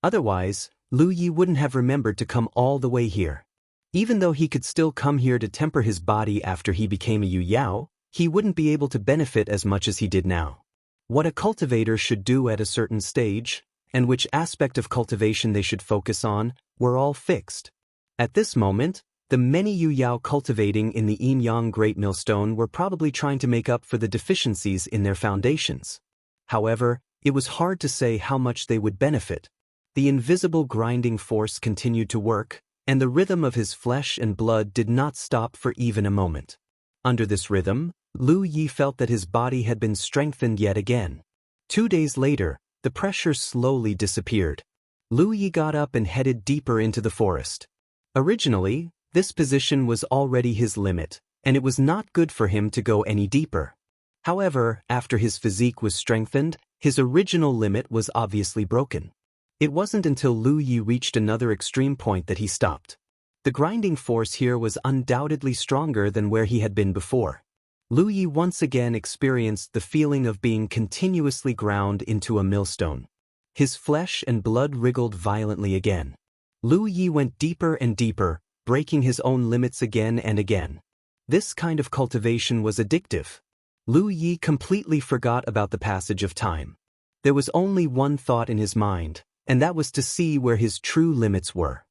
Otherwise, Lu Yi wouldn't have remembered to come all the way here. Even though he could still come here to temper his body after he became a Yu Yao, he wouldn't be able to benefit as much as he did now. What a cultivator should do at a certain stage, and which aspect of cultivation they should focus on, were all fixed. At this moment, the many Yu Yao cultivating in the yin-yang great millstone were probably trying to make up for the deficiencies in their foundations. However, it was hard to say how much they would benefit. The invisible grinding force continued to work, and the rhythm of his flesh and blood did not stop for even a moment. Under this rhythm, Lu Yi felt that his body had been strengthened yet again. 2 days later, the pressure slowly disappeared. Lu Yi got up and headed deeper into the forest. Originally, this position was already his limit, and it was not good for him to go any deeper. However, after his physique was strengthened, his original limit was obviously broken. It wasn't until Lu Yi reached another extreme point that he stopped. The grinding force here was undoubtedly stronger than where he had been before. Lu Yi once again experienced the feeling of being continuously ground into a millstone. His flesh and blood wriggled violently again. Lu Yi went deeper and deeper, breaking his own limits again and again. This kind of cultivation was addictive. Lu Yi completely forgot about the passage of time. There was only one thought in his mind, and that was to see where his true limits were.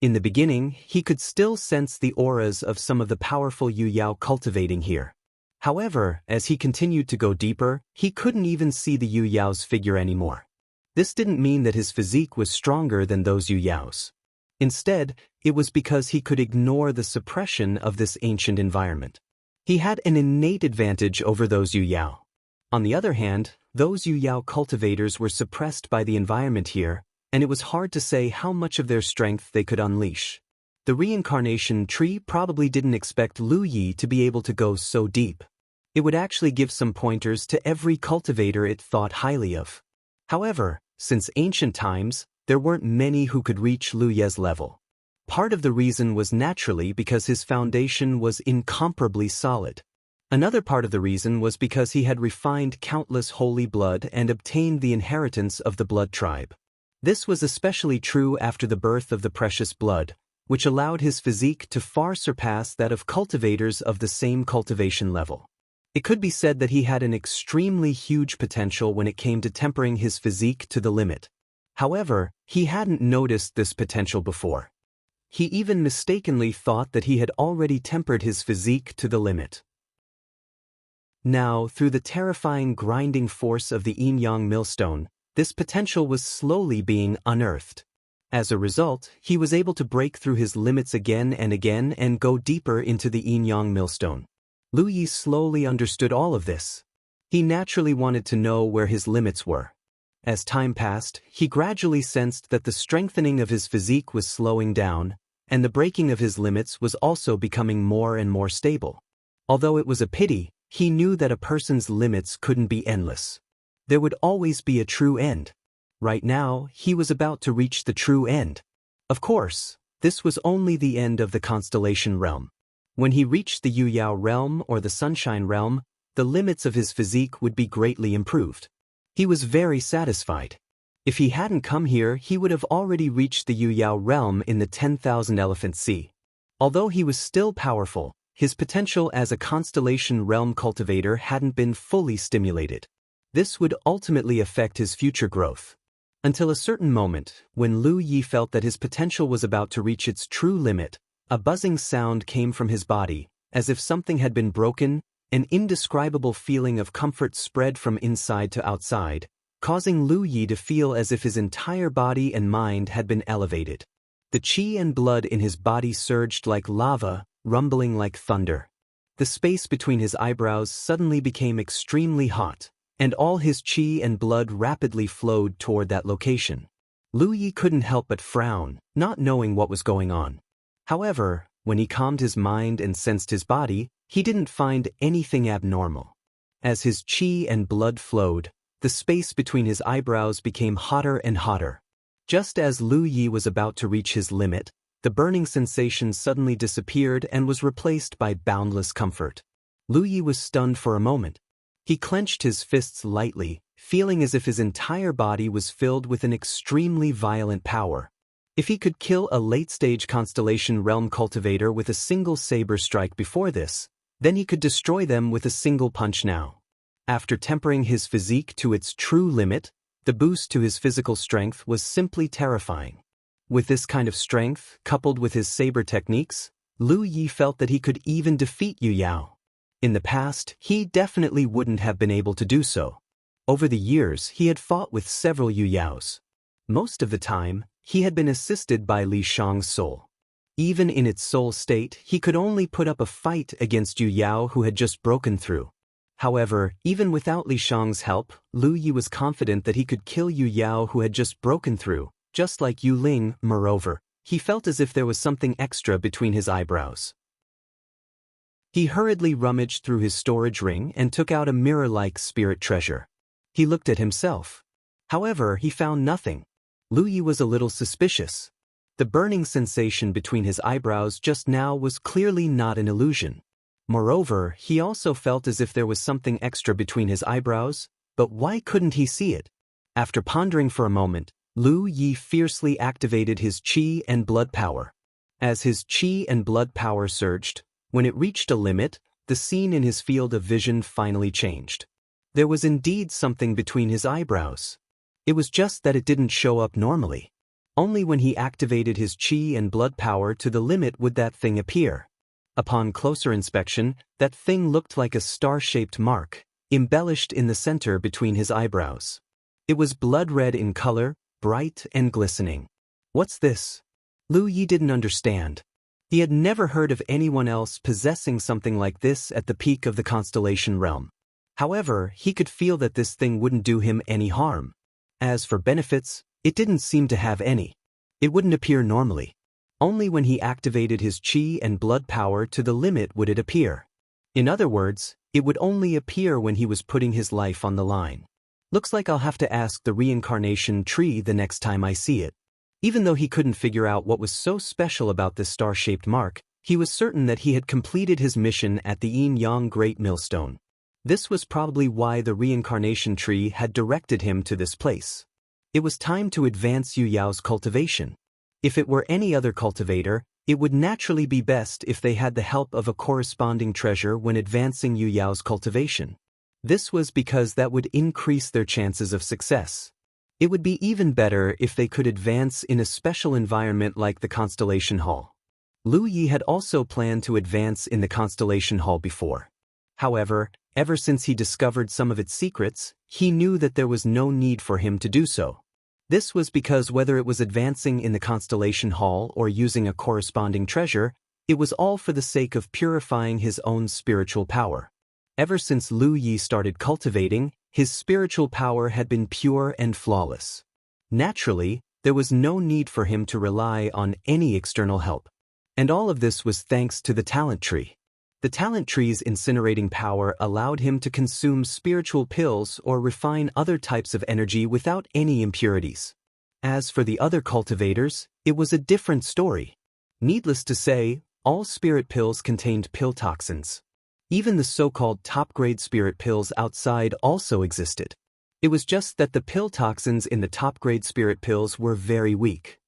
In the beginning, he could still sense the auras of some of the powerful Yu Yao cultivating here. However, as he continued to go deeper, he couldn't even see the Yu Yao's figure anymore. This didn't mean that his physique was stronger than those Yu Yao's. Instead, it was because he could ignore the suppression of this ancient environment. He had an innate advantage over those Yu Yao. On the other hand, those Yu Yao cultivators were suppressed by the environment here, and it was hard to say how much of their strength they could unleash. The reincarnation tree probably didn't expect Lu Yi to be able to go so deep. It would actually give some pointers to every cultivator it thought highly of. However, since ancient times, there weren't many who could reach Lu Ye's level. Part of the reason was naturally because his foundation was incomparably solid. Another part of the reason was because he had refined countless holy blood and obtained the inheritance of the blood tribe. This was especially true after the birth of the precious blood, which allowed his physique to far surpass that of cultivators of the same cultivation level. It could be said that he had an extremely huge potential when it came to tempering his physique to the limit. However, he hadn't noticed this potential before. He even mistakenly thought that he had already tempered his physique to the limit. Now, through the terrifying grinding force of the yin-yang millstone, this potential was slowly being unearthed. As a result, he was able to break through his limits again and again and go deeper into the yin-yang millstone. Lu Yi slowly understood all of this. He naturally wanted to know where his limits were. As time passed, he gradually sensed that the strengthening of his physique was slowing down, and the breaking of his limits was also becoming more and more stable. Although it was a pity, he knew that a person's limits couldn't be endless. There would always be a true end. Right now, he was about to reach the true end. Of course, this was only the end of the constellation realm. When he reached the Yuyao realm or the Sunshine realm, the limits of his physique would be greatly improved. He was very satisfied. If he hadn't come here, he would have already reached the Yuyao realm in the 10,000 Elephant Sea. Although he was still powerful, his potential as a constellation realm cultivator hadn't been fully stimulated. This would ultimately affect his future growth. Until a certain moment, when Lu Yi felt that his potential was about to reach its true limit, a buzzing sound came from his body, as if something had been broken. An indescribable feeling of comfort spread from inside to outside, causing Lu Yi to feel as if his entire body and mind had been elevated. The qi and blood in his body surged like lava, rumbling like thunder. The space between his eyebrows suddenly became extremely hot, and all his qi and blood rapidly flowed toward that location. Lu Yi couldn't help but frown, not knowing what was going on. However, when he calmed his mind and sensed his body, he didn't find anything abnormal. As his qi and blood flowed, the space between his eyebrows became hotter and hotter. Just as Lu Yi was about to reach his limit, the burning sensation suddenly disappeared and was replaced by boundless comfort. Lu Yi was stunned for a moment. He clenched his fists lightly, feeling as if his entire body was filled with an extremely violent power. If he could kill a late-stage constellation realm cultivator with a single saber strike before this, then he could destroy them with a single punch now. After tempering his physique to its true limit, the boost to his physical strength was simply terrifying. With this kind of strength, coupled with his saber techniques, Lu Yi felt that he could even defeat Yu Yao. In the past, he definitely wouldn't have been able to do so. Over the years, he had fought with several Yu Yaos. Most of the time, he had been assisted by Li Shang's soul. Even in its soul state, he could only put up a fight against Yu Yao who had just broken through. However, even without Li Shang's help, Lu Yi was confident that he could kill Yu Yao who had just broken through, just like Yu Ling. Moreover, he felt as if there was something extra between his eyebrows. He hurriedly rummaged through his storage ring and took out a mirror-like spirit treasure. He looked at himself. However, he found nothing. Lu Yi was a little suspicious. The burning sensation between his eyebrows just now was clearly not an illusion. Moreover, he also felt as if there was something extra between his eyebrows, but why couldn't he see it? After pondering for a moment, Lu Yi fiercely activated his qi and blood power. As his qi and blood power surged, when it reached a limit, the scene in his field of vision finally changed. There was indeed something between his eyebrows. It was just that it didn't show up normally. Only when he activated his qi and blood power to the limit would that thing appear. Upon closer inspection, that thing looked like a star-shaped mark, embellished in the center between his eyebrows. It was blood-red in color, bright and glistening. What's this? Lu Yi didn't understand. He had never heard of anyone else possessing something like this at the peak of the constellation realm. However, he could feel that this thing wouldn't do him any harm. As for benefits, it didn't seem to have any. It wouldn't appear normally. Only when he activated his qi and blood power to the limit would it appear. In other words, it would only appear when he was putting his life on the line. Looks like I'll have to ask the reincarnation tree the next time I see it. Even though he couldn't figure out what was so special about this star-shaped mark, he was certain that he had completed his mission at the Yin-Yang Great Millstone. This was probably why the reincarnation tree had directed him to this place. It was time to advance Yu Yao's cultivation. If it were any other cultivator, it would naturally be best if they had the help of a corresponding treasure when advancing Yu Yao's cultivation. This was because that would increase their chances of success. It would be even better if they could advance in a special environment like the Constellation Hall. Lu Yi had also planned to advance in the Constellation Hall before. However, ever since he discovered some of its secrets, he knew that there was no need for him to do so. This was because whether it was advancing in the Constellation Hall or using a corresponding treasure, it was all for the sake of purifying his own spiritual power. Ever since Lu Yi started cultivating, His spiritual power had been pure and flawless. Naturally, there was no need for him to rely on any external help. And all of this was thanks to the talent tree. The talent tree's incinerating power allowed him to consume spiritual pills or refine other types of energy without any impurities. As for the other cultivators, it was a different story. Needless to say, all spirit pills contained pill toxins. Even the so-called top-grade spirit pills outside also existed. It was just that the pill toxins in the top-grade spirit pills were very weak.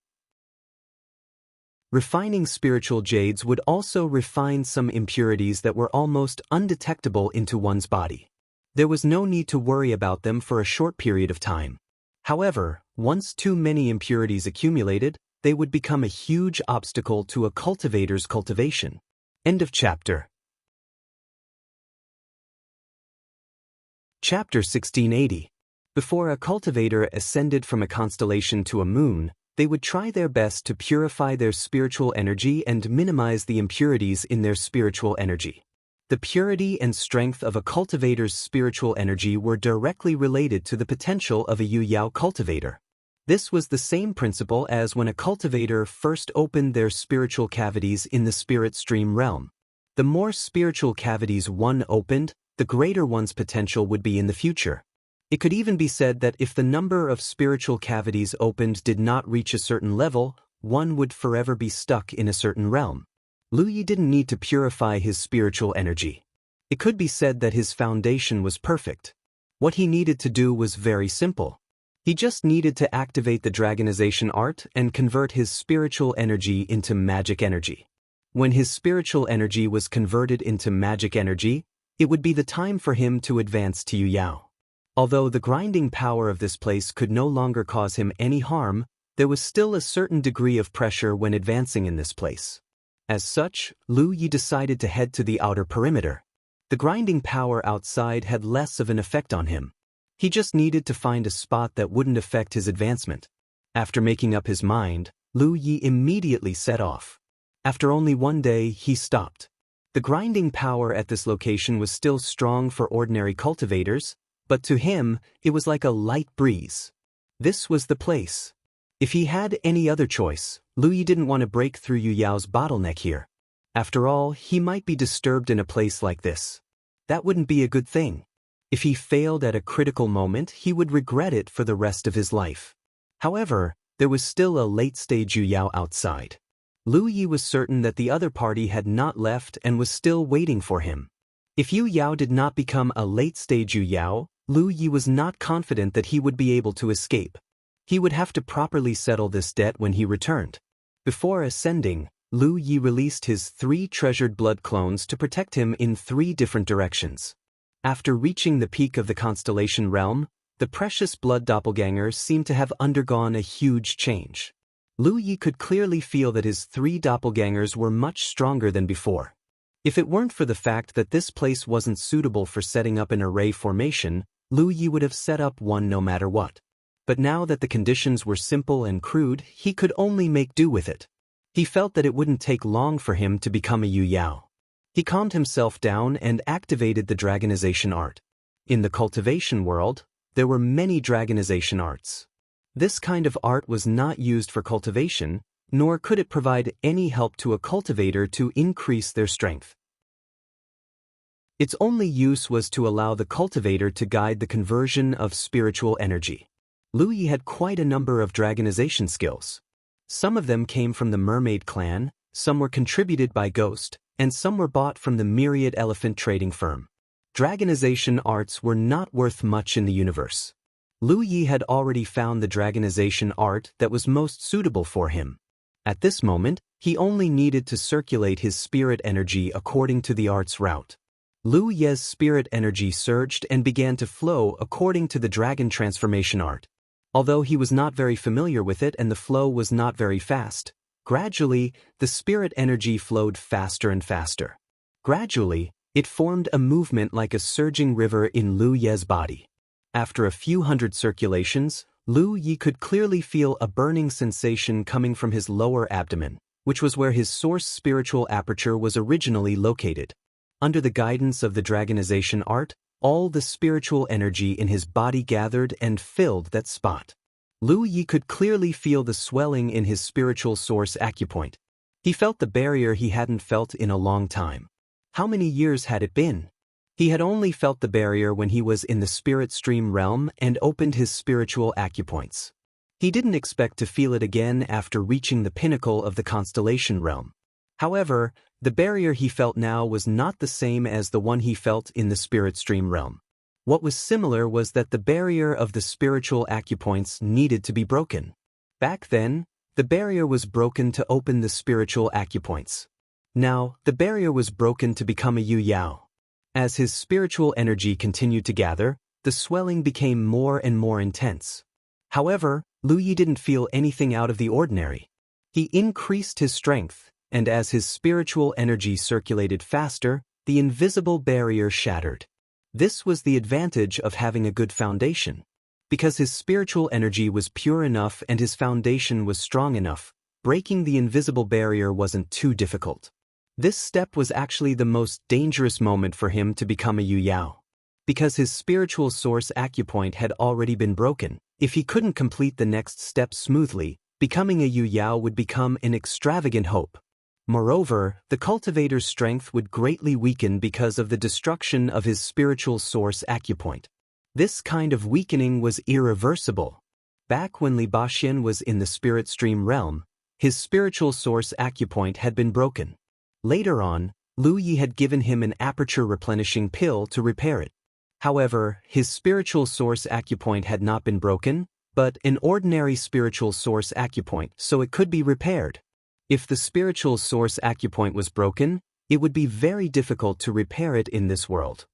Refining spiritual jades would also refine some impurities that were almost undetectable into one's body. There was no need to worry about them for a short period of time. However, once too many impurities accumulated, they would become a huge obstacle to a cultivator's cultivation. End of chapter. Chapter 1680. Before a cultivator ascended from a constellation to a moon, they would try their best to purify their spiritual energy and minimize the impurities in their spiritual energy. The purity and strength of a cultivator's spiritual energy were directly related to the potential of a Yu-Yao cultivator. This was the same principle as when a cultivator first opened their spiritual cavities in the spirit stream realm. The more spiritual cavities one opened, the greater one's potential would be in the future. It could even be said that if the number of spiritual cavities opened did not reach a certain level, one would forever be stuck in a certain realm. Lu Yi didn't need to purify his spiritual energy. It could be said that his foundation was perfect. What he needed to do was very simple. He just needed to activate the dragonization art and convert his spiritual energy into magic energy. When his spiritual energy was converted into magic energy, it would be the time for him to advance to Yu-Yao. Although the grinding power of this place could no longer cause him any harm, there was still a certain degree of pressure when advancing in this place. As such, Lu Yi decided to head to the outer perimeter. The grinding power outside had less of an effect on him. He just needed to find a spot that wouldn't affect his advancement. After making up his mind, Lu Yi immediately set off. After only one day, he stopped. The grinding power at this location was still strong for ordinary cultivators, but to him, it was like a light breeze. This was the place. If he had any other choice, Lu Yi didn't want to break through Yu Yao's bottleneck here. After all, he might be disturbed in a place like this. That wouldn't be a good thing. If he failed at a critical moment, he would regret it for the rest of his life. However, there was still a late-stage Yu Yao outside. Lu Yi was certain that the other party had not left and was still waiting for him. If Yu Yao did not become a late-stage Yu Yao, Lu Yi was not confident that he would be able to escape. He would have to properly settle this debt when he returned. Before ascending, Lu Yi released his 3 treasured blood clones to protect him in 3 different directions. After reaching the peak of the constellation realm, the precious blood doppelgangers seemed to have undergone a huge change. Lu Yi could clearly feel that his 3 doppelgangers were much stronger than before. If it weren't for the fact that this place wasn't suitable for setting up an array formation, Lu Yi would have set up one no matter what. But now that the conditions were simple and crude, he could only make do with it. He felt that it wouldn't take long for him to become a Yu Yao. He calmed himself down and activated the dragonization art. In the cultivation world, there were many dragonization arts. This kind of art was not used for cultivation, nor could it provide any help to a cultivator to increase their strength. Its only use was to allow the cultivator to guide the conversion of spiritual energy. Lu Yi had quite a number of dragonization skills. Some of them came from the mermaid clan, some were contributed by Ghost, and some were bought from the Myriad Elephant trading firm. Dragonization arts were not worth much in the universe. Lu Yi had already found the dragonization art that was most suitable for him. At this moment, he only needed to circulate his spirit energy according to the art's route. Lu Ye's spirit energy surged and began to flow according to the dragon transformation art. Although he was not very familiar with it and the flow was not very fast, gradually, the spirit energy flowed faster and faster. Gradually, it formed a movement like a surging river in Lu Ye's body. After a few hundred circulations, Lu Yi could clearly feel a burning sensation coming from his lower abdomen, which was where his source spiritual aperture was originally located. Under the guidance of the dragonization art, all the spiritual energy in his body gathered and filled that spot. Lu Yi could clearly feel the swelling in his spiritual source acupoint. He felt the barrier he hadn't felt in a long time. How many years had it been? He had only felt the barrier when he was in the spirit stream realm and opened his spiritual acupoints. He didn't expect to feel it again after reaching the pinnacle of the constellation realm. However, the barrier he felt now was not the same as the one he felt in the spirit stream realm. What was similar was that the barrier of the spiritual acupoints needed to be broken. Back then, the barrier was broken to open the spiritual acupoints. Now, the barrier was broken to become a Yu Yao. As his spiritual energy continued to gather, the swelling became more and more intense. However, Lu Yi didn't feel anything out of the ordinary. He increased his strength, and as his spiritual energy circulated faster, the invisible barrier shattered. This was the advantage of having a good foundation. Because his spiritual energy was pure enough and his foundation was strong enough, breaking the invisible barrier wasn't too difficult. This step was actually the most dangerous moment for him to become a Yu Yao. Because his spiritual source acupoint had already been broken, if he couldn't complete the next step smoothly, becoming a Yu Yao would become an extravagant hope. Moreover, the cultivator's strength would greatly weaken because of the destruction of his spiritual source acupoint. This kind of weakening was irreversible. Back when Li Baxian was in the spirit stream realm, his spiritual source acupoint had been broken. Later on, Lu Yi had given him an aperture replenishing pill to repair it. However, his spiritual source acupoint had not been broken, but an ordinary spiritual source acupoint, so it could be repaired. If the spiritual source acupoint was broken, it would be very difficult to repair it in this world.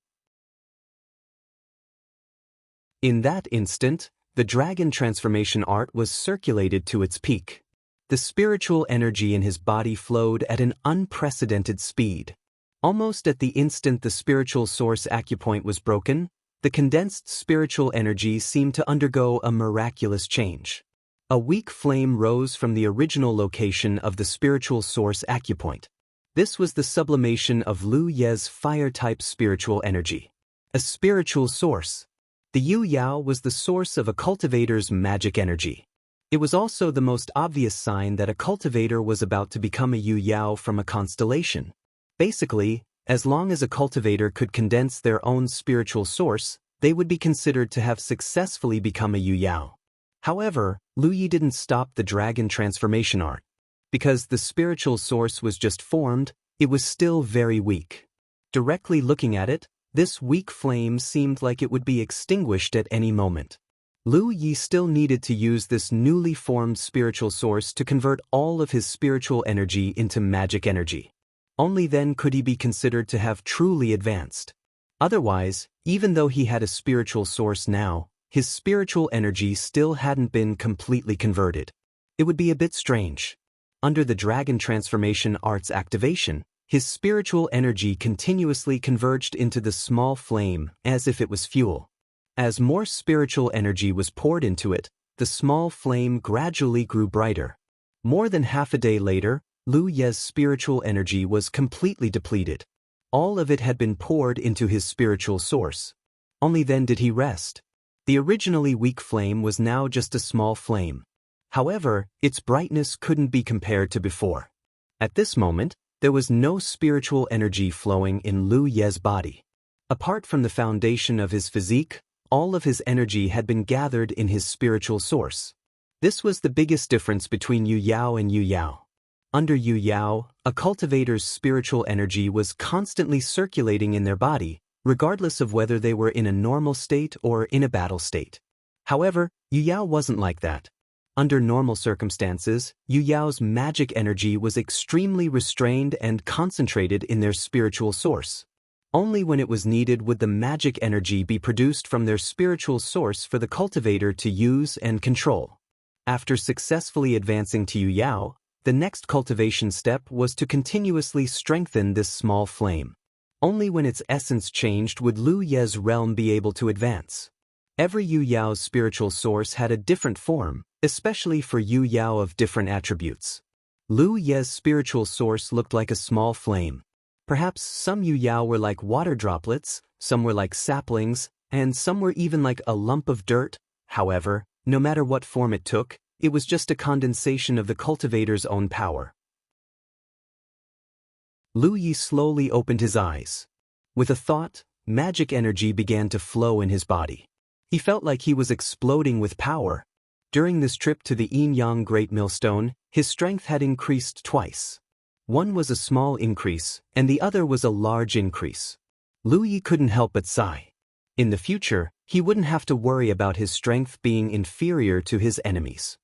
In that instant, the dragon transformation art was circulated to its peak. The spiritual energy in his body flowed at an unprecedented speed. Almost at the instant the spiritual source acupoint was broken, the condensed spiritual energy seemed to undergo a miraculous change. A weak flame rose from the original location of the spiritual source acupoint. This was the sublimation of Lu Ye's fire-type spiritual energy. A spiritual source. The Yu Yao was the source of a cultivator's magic energy. It was also the most obvious sign that a cultivator was about to become a Yu Yao from a constellation. Basically, as long as a cultivator could condense their own spiritual source, they would be considered to have successfully become a Yu Yao. However, Lu Yi didn't stop the dragon transformation art. Because the spiritual source was just formed, it was still very weak. Directly looking at it, this weak flame seemed like it would be extinguished at any moment. Lu Yi still needed to use this newly formed spiritual source to convert all of his spiritual energy into magic energy. Only then could he be considered to have truly advanced. Otherwise, even though he had a spiritual source now, his spiritual energy still hadn't been completely converted. It would be a bit strange. Under the dragon transformation art's activation, his spiritual energy continuously converged into the small flame as if it was fuel. As more spiritual energy was poured into it, the small flame gradually grew brighter. More than half a day later, Lu Ye's spiritual energy was completely depleted. All of it had been poured into his spiritual source. Only then did he rest. The originally weak flame was now just a small flame. However, its brightness couldn't be compared to before. At this moment, there was no spiritual energy flowing in Lu Ye's body. Apart from the foundation of his physique, all of his energy had been gathered in his spiritual source. This was the biggest difference between Yu Yao and Yu Yao. Under Yu Yao, a cultivator's spiritual energy was constantly circulating in their body, regardless of whether they were in a normal state or in a battle state. However, Yu Yao wasn't like that. Under normal circumstances, Yu Yao's magic energy was extremely restrained and concentrated in their spiritual source. Only when it was needed would the magic energy be produced from their spiritual source for the cultivator to use and control. After successfully advancing to Yu Yao, the next cultivation step was to continuously strengthen this small flame. Only when its essence changed would Lu Ye's realm be able to advance. Every Yu Yao's spiritual source had a different form, especially for Yu Yao of different attributes. Lu Ye's spiritual source looked like a small flame. Perhaps some Yu Yao were like water droplets, some were like saplings, and some were even like a lump of dirt. However, no matter what form it took, it was just a condensation of the cultivator's own power. Lu Yi slowly opened his eyes. With a thought, magic energy began to flow in his body. He felt like he was exploding with power. During this trip to the Yin-Yang Great Millstone, his strength had increased twice. One was a small increase, and the other was a large increase. Lu Yi couldn't help but sigh. In the future, he wouldn't have to worry about his strength being inferior to his enemies.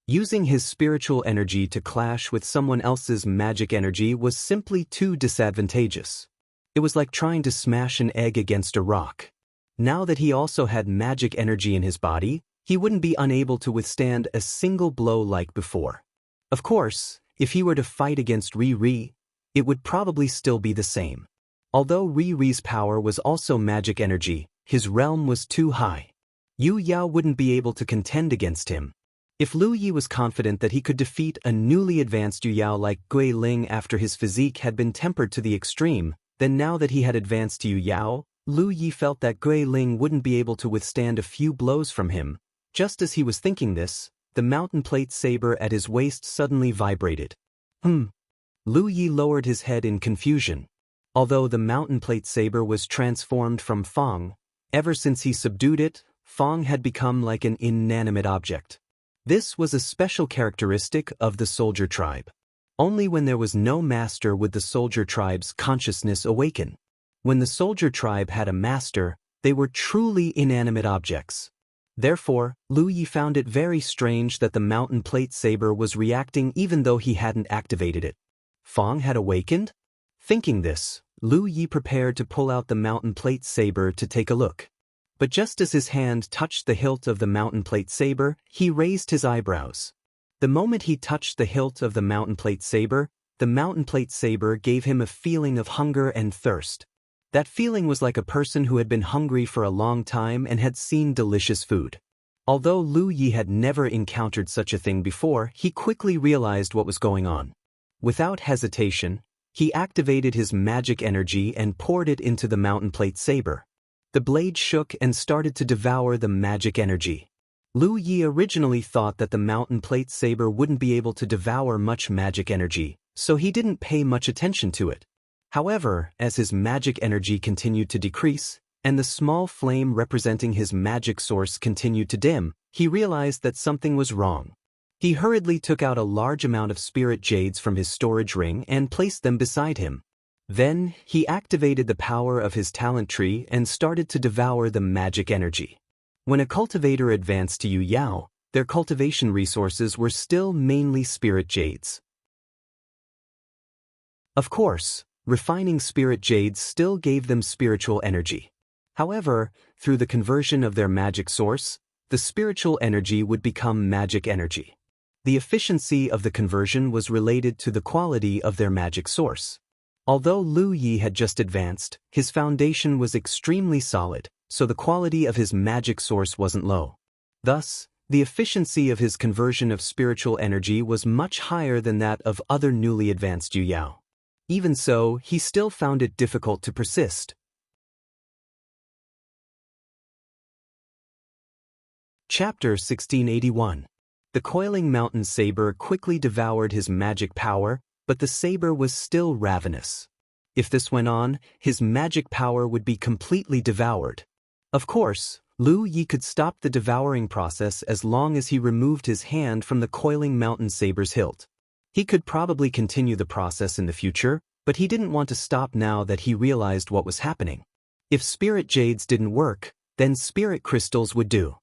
Using his spiritual energy to clash with someone else's magic energy was simply too disadvantageous. It was like trying to smash an egg against a rock. Now that he also had magic energy in his body, he wouldn't be unable to withstand a single blow like before. Of course, if he were to fight against Ri, it would probably still be the same. Although Ri's power was also magic energy, his realm was too high. Yu Yao wouldn't be able to contend against him. If Lu Yi was confident that he could defeat a newly advanced Yu Yao like Gui Ling after his physique had been tempered to the extreme, then now that he had advanced to Yu Yao, Lu Yi felt that Gui Ling wouldn't be able to withstand a few blows from him. Just as he was thinking this, the mountain plate saber at his waist suddenly vibrated. Lu Yi lowered his head in confusion. Although the mountain plate saber was transformed from Fang, ever since he subdued it, Fang had become like an inanimate object. This was a special characteristic of the soldier tribe. Only when there was no master would the soldier tribe's consciousness awaken. When the soldier tribe had a master, they were truly inanimate objects. Therefore, Lu Yi found it very strange that the mountain plate saber was reacting even though he hadn't activated it. Fang had awakened? Thinking this, Lu Yi prepared to pull out the mountain plate saber to take a look. But just as his hand touched the hilt of the mountain plate saber, he raised his eyebrows. The moment he touched the hilt of the mountain plate saber gave him a feeling of hunger and thirst. That feeling was like a person who had been hungry for a long time and had seen delicious food. Although Lu Yi had never encountered such a thing before, he quickly realized what was going on. Without hesitation, he activated his magic energy and poured it into the mountain plate saber. The blade shook and started to devour the magic energy. Lu Yi originally thought that the mountain plate saber wouldn't be able to devour much magic energy, so he didn't pay much attention to it. However, as his magic energy continued to decrease, and the small flame representing his magic source continued to dim, he realized that something was wrong. He hurriedly took out a large amount of spirit jades from his storage ring and placed them beside him. Then, he activated the power of his talent tree and started to devour the magic energy. When a cultivator advanced to Yu Yao, their cultivation resources were still mainly spirit jades. Of course, refining spirit jades still gave them spiritual energy. However, through the conversion of their magic source, the spiritual energy would become magic energy. The efficiency of the conversion was related to the quality of their magic source. Although Lu Yi had just advanced, his foundation was extremely solid, so the quality of his magic source wasn't low. Thus, the efficiency of his conversion of spiritual energy was much higher than that of other newly advanced Yu Yao. Even so, he still found it difficult to persist. Chapter 1681. The coiling mountain saber quickly devoured his magic power, but the saber was still ravenous. If this went on, his magic power would be completely devoured. Of course, Lu Yi could stop the devouring process as long as he removed his hand from the coiling mountain saber's hilt. He could probably continue the process in the future, but he didn't want to stop now that he realized what was happening. If spirit jades didn't work, then spirit crystals would do.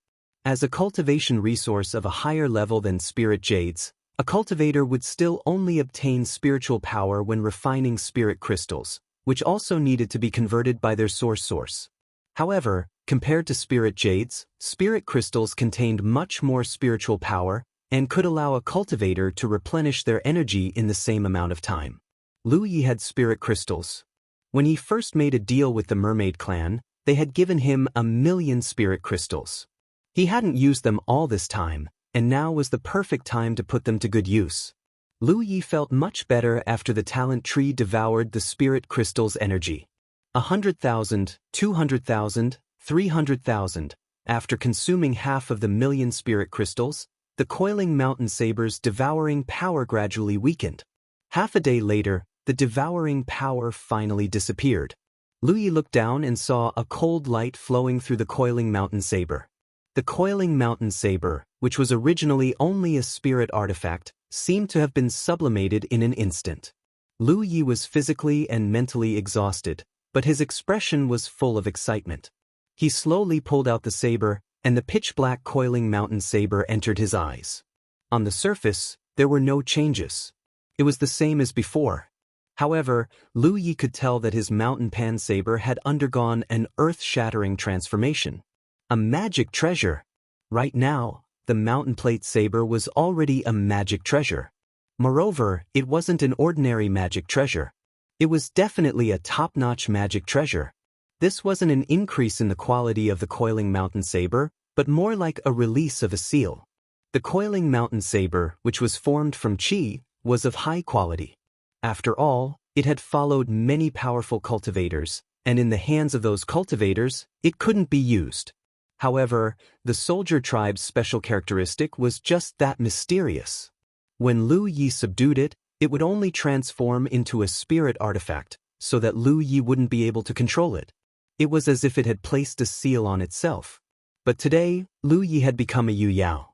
As a cultivation resource of a higher level than spirit jades, a cultivator would still only obtain spiritual power when refining spirit crystals, which also needed to be converted by their source. However, compared to spirit jades, spirit crystals contained much more spiritual power and could allow a cultivator to replenish their energy in the same amount of time. Lu Yi had spirit crystals. When he first made a deal with the mermaid clan, they had given him 1,000,000 spirit crystals. He hadn't used them all this time, and now was the perfect time to put them to good use. Lu Yi felt much better after the talent tree devoured the spirit crystal's energy. 100,000, 200,000, 300,000. After consuming half of the million spirit crystals, the coiling mountain saber's devouring power gradually weakened. Half a day later, the devouring power finally disappeared. Lu Yi looked down and saw a cold light flowing through the coiling mountain saber. The coiling mountain saber, which was originally only a spirit artifact, seemed to have been sublimated in an instant. Lu Yi was physically and mentally exhausted, but his expression was full of excitement. He slowly pulled out the saber, and the pitch-black coiling mountain saber entered his eyes. On the surface, there were no changes. It was the same as before. However, Lu Yi could tell that his mountain pan saber had undergone an earth-shattering transformation. A magic treasure. Right now, the mountain plate saber was already a magic treasure. Moreover, it wasn't an ordinary magic treasure. It was definitely a top-notch magic treasure. This wasn't an increase in the quality of the coiling mountain saber, but more like a release of a seal. The coiling mountain saber, which was formed from qi, was of high quality. After all, it had followed many powerful cultivators, and in the hands of those cultivators, it couldn't be used. However, the soldier tribe's special characteristic was just that mysterious. When Lu Yi subdued it, it would only transform into a spirit artifact, so that Lu Yi wouldn't be able to control it. It was as if it had placed a seal on itself. But today, Lu Yi had become a Yu Yao.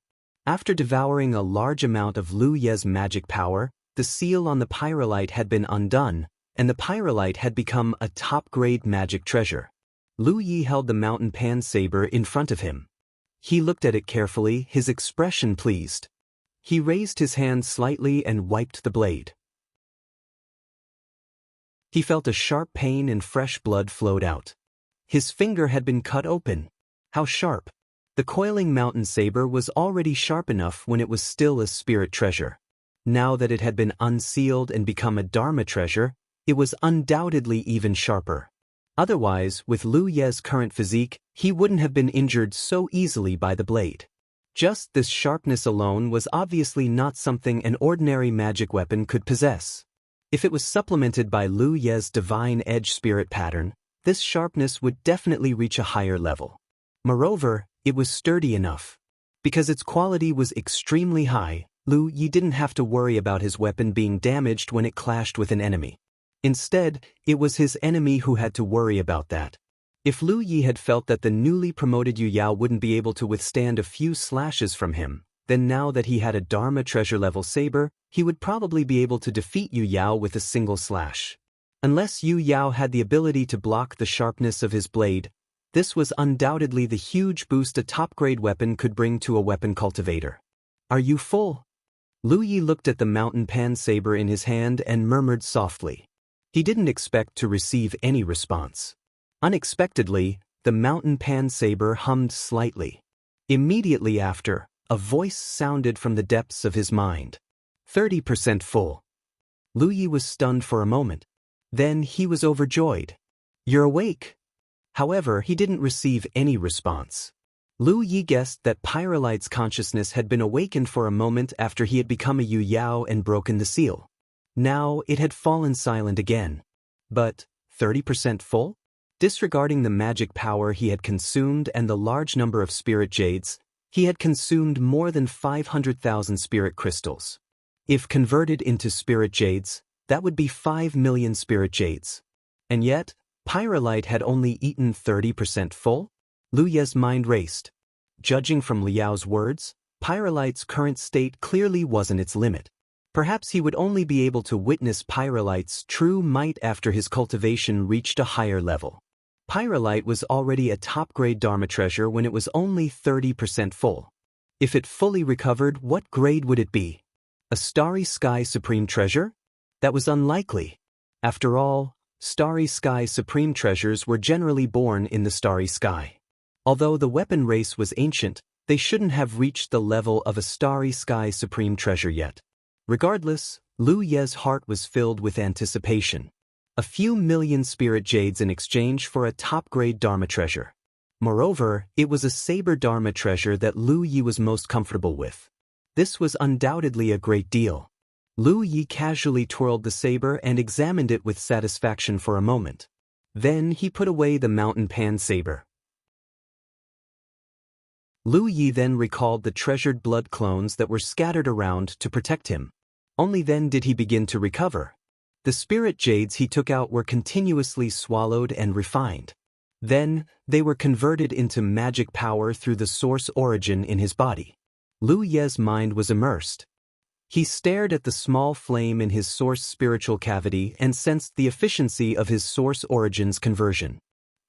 After devouring a large amount of Lu Ye's magic power, the seal on the pyrolite had been undone, and the pyrolite had become a top-grade magic treasure. Lu Yi held the mountain pan saber in front of him. He looked at it carefully, his expression pleased. He raised his hand slightly and wiped the blade. He felt a sharp pain and fresh blood flowed out. His finger had been cut open. How sharp! The coiling mountain saber was already sharp enough when it was still a spirit treasure. Now that it had been unsealed and become a Dharma treasure, it was undoubtedly even sharper. Otherwise, with Lu Ye's current physique, he wouldn't have been injured so easily by the blade. Just this sharpness alone was obviously not something an ordinary magic weapon could possess. If it was supplemented by Lu Ye's divine edge spirit pattern, this sharpness would definitely reach a higher level. Moreover, it was sturdy enough. Because its quality was extremely high, Lu Yi didn't have to worry about his weapon being damaged when it clashed with an enemy. Instead, it was his enemy who had to worry about that. If Lu Yi had felt that the newly promoted Yu Yao wouldn't be able to withstand a few slashes from him, then now that he had a Dharma treasure-level saber, he would probably be able to defeat Yu Yao with a single slash. Unless Yu Yao had the ability to block the sharpness of his blade, this was undoubtedly the huge boost a top-grade weapon could bring to a weapon cultivator. "Are you full?" Lu Yi looked at the mountain pan saber in his hand and murmured softly. He didn't expect to receive any response. Unexpectedly, the mountain pan saber hummed slightly. Immediately after, a voice sounded from the depths of his mind. 30% full. Lu Yi was stunned for a moment. Then he was overjoyed. "You're awake." However, he didn't receive any response. Lu Yi guessed that Pyrolite's consciousness had been awakened for a moment after he had become a Yu Yao and broken the seal. Now it had fallen silent again. But 30% full? Disregarding the magic power he had consumed and the large number of spirit jades, he had consumed more than 500,000 spirit crystals. If converted into spirit jades, that would be 5 million spirit jades. And yet, Pyrolite had only eaten 30% full? Lu Ye's mind raced. Judging from Liao's words, Pyrolite's current state clearly wasn't its limit. Perhaps he would only be able to witness Pyrolite's true might after his cultivation reached a higher level. Pyrolite was already a top-grade Dharma treasure when it was only 30% full. If it fully recovered, what grade would it be? A Starry Sky Supreme Treasure? That was unlikely. After all, Starry Sky Supreme Treasures were generally born in the Starry Sky. Although the weapon race was ancient, they shouldn't have reached the level of a Starry Sky Supreme Treasure yet. Regardless, Lu Ye's heart was filled with anticipation. A few million spirit jades in exchange for a top-grade Dharma treasure. Moreover, it was a saber Dharma treasure that Lu Yi was most comfortable with. This was undoubtedly a great deal. Lu Yi casually twirled the saber and examined it with satisfaction for a moment. Then he put away the mountain pan saber. Lu Yi then recalled the treasured blood clones that were scattered around to protect him. Only then did he begin to recover. The spirit jades he took out were continuously swallowed and refined. Then, they were converted into magic power through the source origin in his body. Lu Ye's mind was immersed. He stared at the small flame in his source spiritual cavity and sensed the efficiency of his source origin's conversion.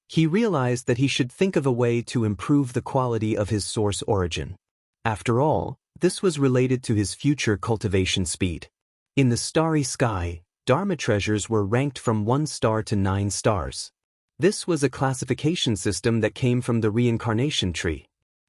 He realized that he should think of a way to improve the quality of his source origin. After all, this was related to his future cultivation speed. In the starry sky, Dharma treasures were ranked from 1 star to 9 stars. This was a classification system that came from the reincarnation tree.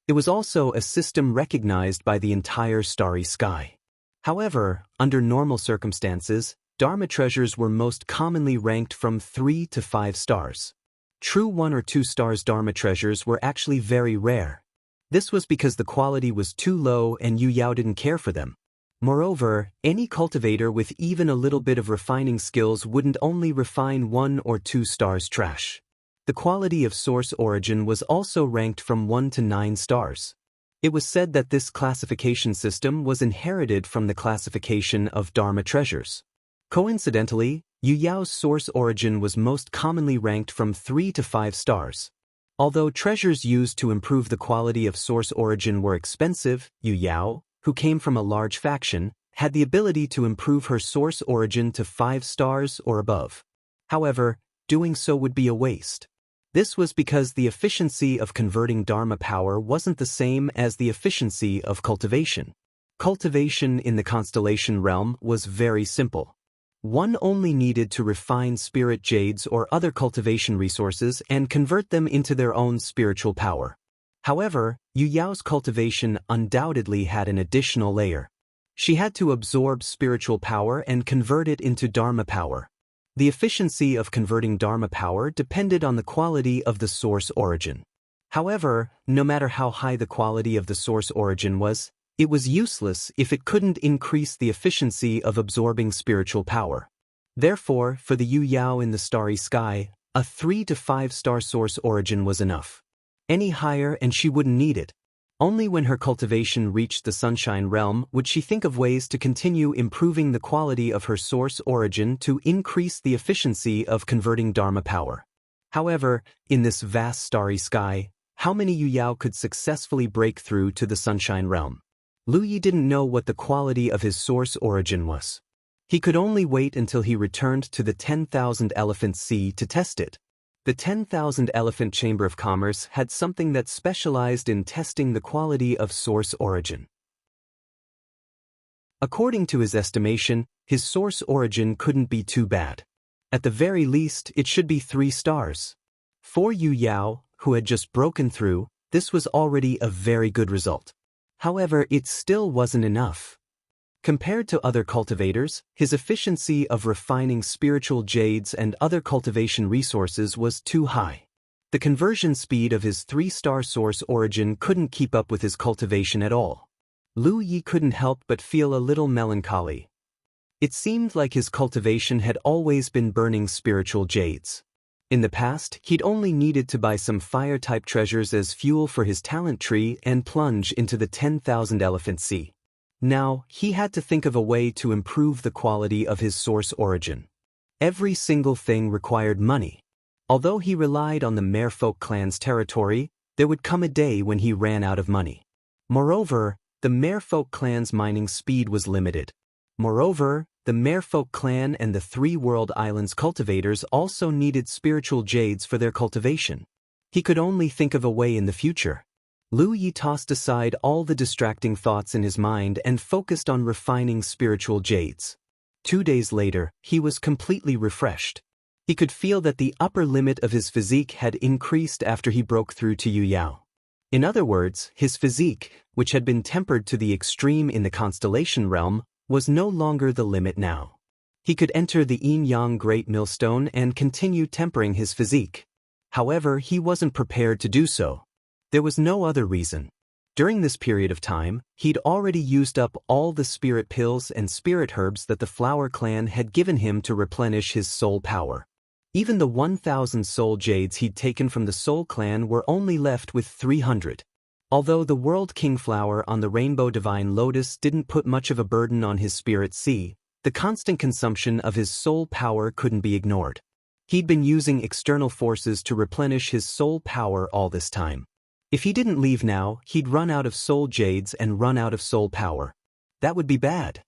It was also a system recognized by the entire starry sky. However, under normal circumstances, Dharma treasures were most commonly ranked from 3 to 5 stars. True 1 or 2 stars Dharma treasures were actually very rare. This was because the quality was too low and Yu Yao didn't care for them. Moreover, any cultivator with even a little bit of refining skills wouldn't only refine 1 or 2 stars trash. The quality of source origin was also ranked from 1 to 9 stars. It was said that this classification system was inherited from the classification of Dharma treasures. Coincidentally, Yu Yao's source origin was most commonly ranked from 3 to 5 stars. Although treasures used to improve the quality of source origin were expensive, Yu Yao, who came from a large faction, had the ability to improve her source origin to 5 stars or above. However, doing so would be a waste. This was because the efficiency of converting Dharma power wasn't the same as the efficiency of cultivation. Cultivation in the constellation realm was very simple. One only needed to refine spirit jades or other cultivation resources and convert them into their own spiritual power. However, Yu Yao's cultivation undoubtedly had an additional layer. She had to absorb spiritual power and convert it into Dharma power. The efficiency of converting Dharma power depended on the quality of the source origin. However, no matter how high the quality of the source origin was, it was useless if it couldn't increase the efficiency of absorbing spiritual power. Therefore, for the Yu Yao in the starry sky, a 3 to 5 star source origin was enough. Any higher and she wouldn't need it. Only when her cultivation reached the sunshine realm would she think of ways to continue improving the quality of her source origin to increase the efficiency of converting Dharma power. However, in this vast starry sky, how many Yu Yao could successfully break through to the sunshine realm? Lu Yi didn't know what the quality of his source origin was. He could only wait until he returned to the 10,000 Elephant Sea to test it. The 10,000 Elephant Chamber of Commerce had something that specialized in testing the quality of source origin. According to his estimation, his source origin couldn't be too bad. At the very least, it should be 3 stars. For Yu Yao, who had just broken through, this was already a very good result. However, it still wasn't enough. Compared to other cultivators, his efficiency of refining spiritual jades and other cultivation resources was too high. The conversion speed of his 3-star source origin couldn't keep up with his cultivation at all. Lu Yi couldn't help but feel a little melancholy. It seemed like his cultivation had always been burning spiritual jades. In the past, he'd only needed to buy some fire-type treasures as fuel for his talent tree and plunge into the 10,000 Elephant Sea. Now, he had to think of a way to improve the quality of his source origin. Every single thing required money. Although he relied on the Merfolk clan's territory, there would come a day when he ran out of money. Moreover, the Merfolk clan's mining speed was limited. Moreover, the Merfolk clan and the 3 World Islands cultivators also needed spiritual jades for their cultivation. He could only think of a way in the future. Lu Yi tossed aside all the distracting thoughts in his mind and focused on refining spiritual jades. 2 days later, he was completely refreshed. He could feel that the upper limit of his physique had increased after he broke through to Yu Yao. In other words, his physique, which had been tempered to the extreme in the constellation realm, was no longer the limit now. He could enter the Yin-Yang Great Millstone and continue tempering his physique. However, he wasn't prepared to do so. There was no other reason. During this period of time, he'd already used up all the spirit pills and spirit herbs that the Flower Clan had given him to replenish his soul power. Even the 1,000 soul jades he'd taken from the Soul Clan were only left with 300. Although the World King flower on the Rainbow Divine Lotus didn't put much of a burden on his spirit sea, the constant consumption of his soul power couldn't be ignored. He'd been using external forces to replenish his soul power all this time. If he didn't leave now, he'd run out of soul jades and run out of soul power. That would be bad.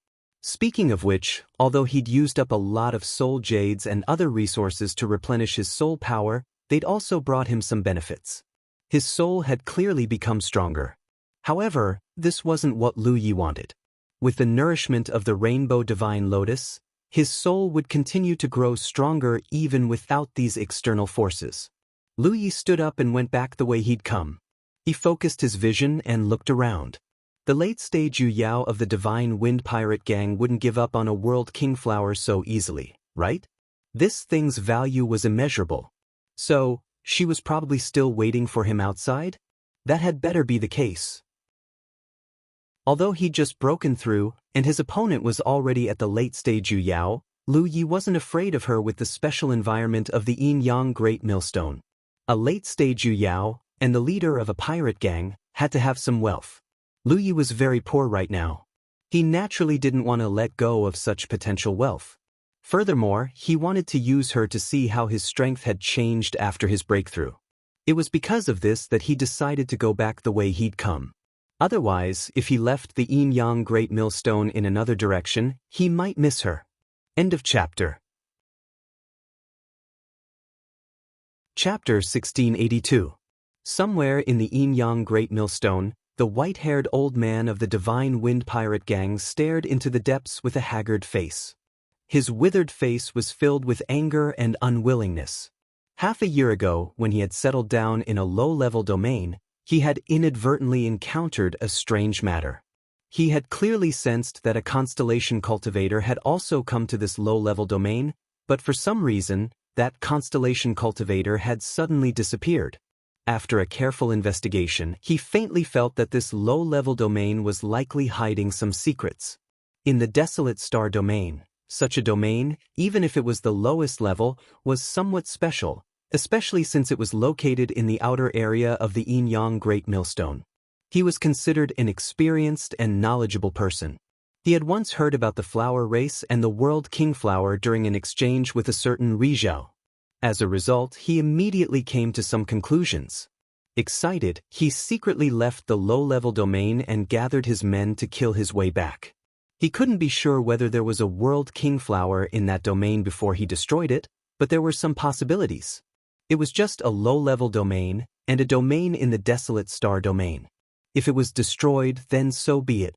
Speaking of which, although he'd used up a lot of soul jades and other resources to replenish his soul power, they'd also brought him some benefits. His soul had clearly become stronger. However, this wasn't what Lu Yi wanted. With the nourishment of the Rainbow Divine Lotus, his soul would continue to grow stronger even without these external forces. Lu Yi stood up and went back the way he'd come. He focused his vision and looked around. The late-stage Yu Yao of the Divine Wind Pirate Gang wouldn't give up on a World King flower so easily, right? This thing's value was immeasurable. So, she was probably still waiting for him outside? That had better be the case. Although he'd just broken through, and his opponent was already at the late-stage Yu Yao, Lu Yi wasn't afraid of her with the special environment of the Yin Yang Great Millstone. A late-stage Yu Yao, and the leader of a pirate gang, had to have some wealth. Lu Yi was very poor right now. He naturally didn't want to let go of such potential wealth. Furthermore, he wanted to use her to see how his strength had changed after his breakthrough. It was because of this that he decided to go back the way he'd come. Otherwise, if he left the Yin Yang Great Millstone in another direction, he might miss her. End of chapter. Chapter 1682. Somewhere in the Yin Yang Great Millstone, the white-haired old man of the Divine Wind Pirate Gang stared into the depths with a haggard face. His withered face was filled with anger and unwillingness. Half a year ago, when he had settled down in a low-level domain, he had inadvertently encountered a strange matter. He had clearly sensed that a constellation cultivator had also come to this low-level domain, but for some reason, that constellation cultivator had suddenly disappeared. After a careful investigation, he faintly felt that this low-level domain was likely hiding some secrets. In the Desolate Star domain, such a domain, even if it was the lowest level, was somewhat special, especially since it was located in the outer area of the Yin Yang Great Millstone. He was considered an experienced and knowledgeable person. He had once heard about the flower race and the World King flower during an exchange with a certain Rizhao. As a result, he immediately came to some conclusions. Excited, he secretly left the low-level domain and gathered his men to kill his way back. He couldn't be sure whether there was a World King flower in that domain before he destroyed it, but there were some possibilities. It was just a low-level domain, and a domain in the Desolate Star domain. If it was destroyed, then so be it.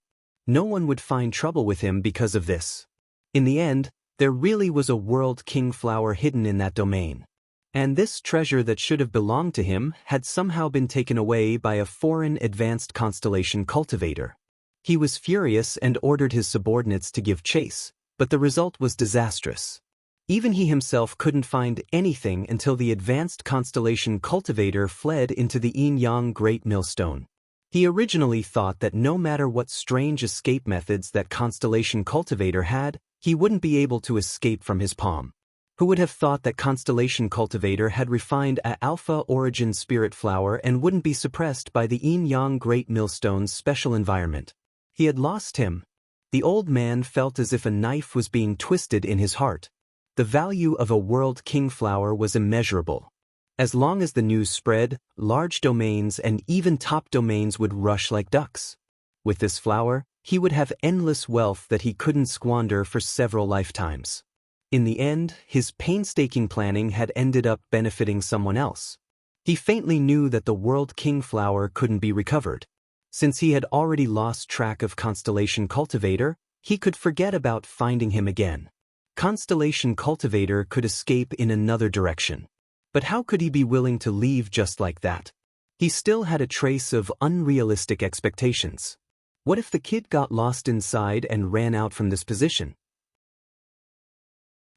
No one would find trouble with him because of this. In the end, there really was a World King flower hidden in that domain. And this treasure that should have belonged to him had somehow been taken away by a foreign advanced constellation cultivator. He was furious and ordered his subordinates to give chase, but the result was disastrous. Even he himself couldn't find anything until the advanced constellation cultivator fled into the Yin Yang Great Millstone. He originally thought that no matter what strange escape methods that constellation cultivator had, he wouldn't be able to escape from his palm. Who would have thought that constellation cultivator had refined a alpha origin spirit flower and wouldn't be suppressed by the Yin Yang Great Millstone's special environment? He had lost him. The old man felt as if a knife was being twisted in his heart. The value of a World King flower was immeasurable. As long as the news spread, large domains and even top domains would rush like ducks. With this flower, he would have endless wealth that he couldn't squander for several lifetimes. In the end, his painstaking planning had ended up benefiting someone else. He faintly knew that the World King flower couldn't be recovered. Since he had already lost track of Constellation Cultivator, he could forget about finding him again. Constellation Cultivator could escape in another direction. But how could he be willing to leave just like that? He still had a trace of unrealistic expectations. What if the kid got lost inside and ran out from this position?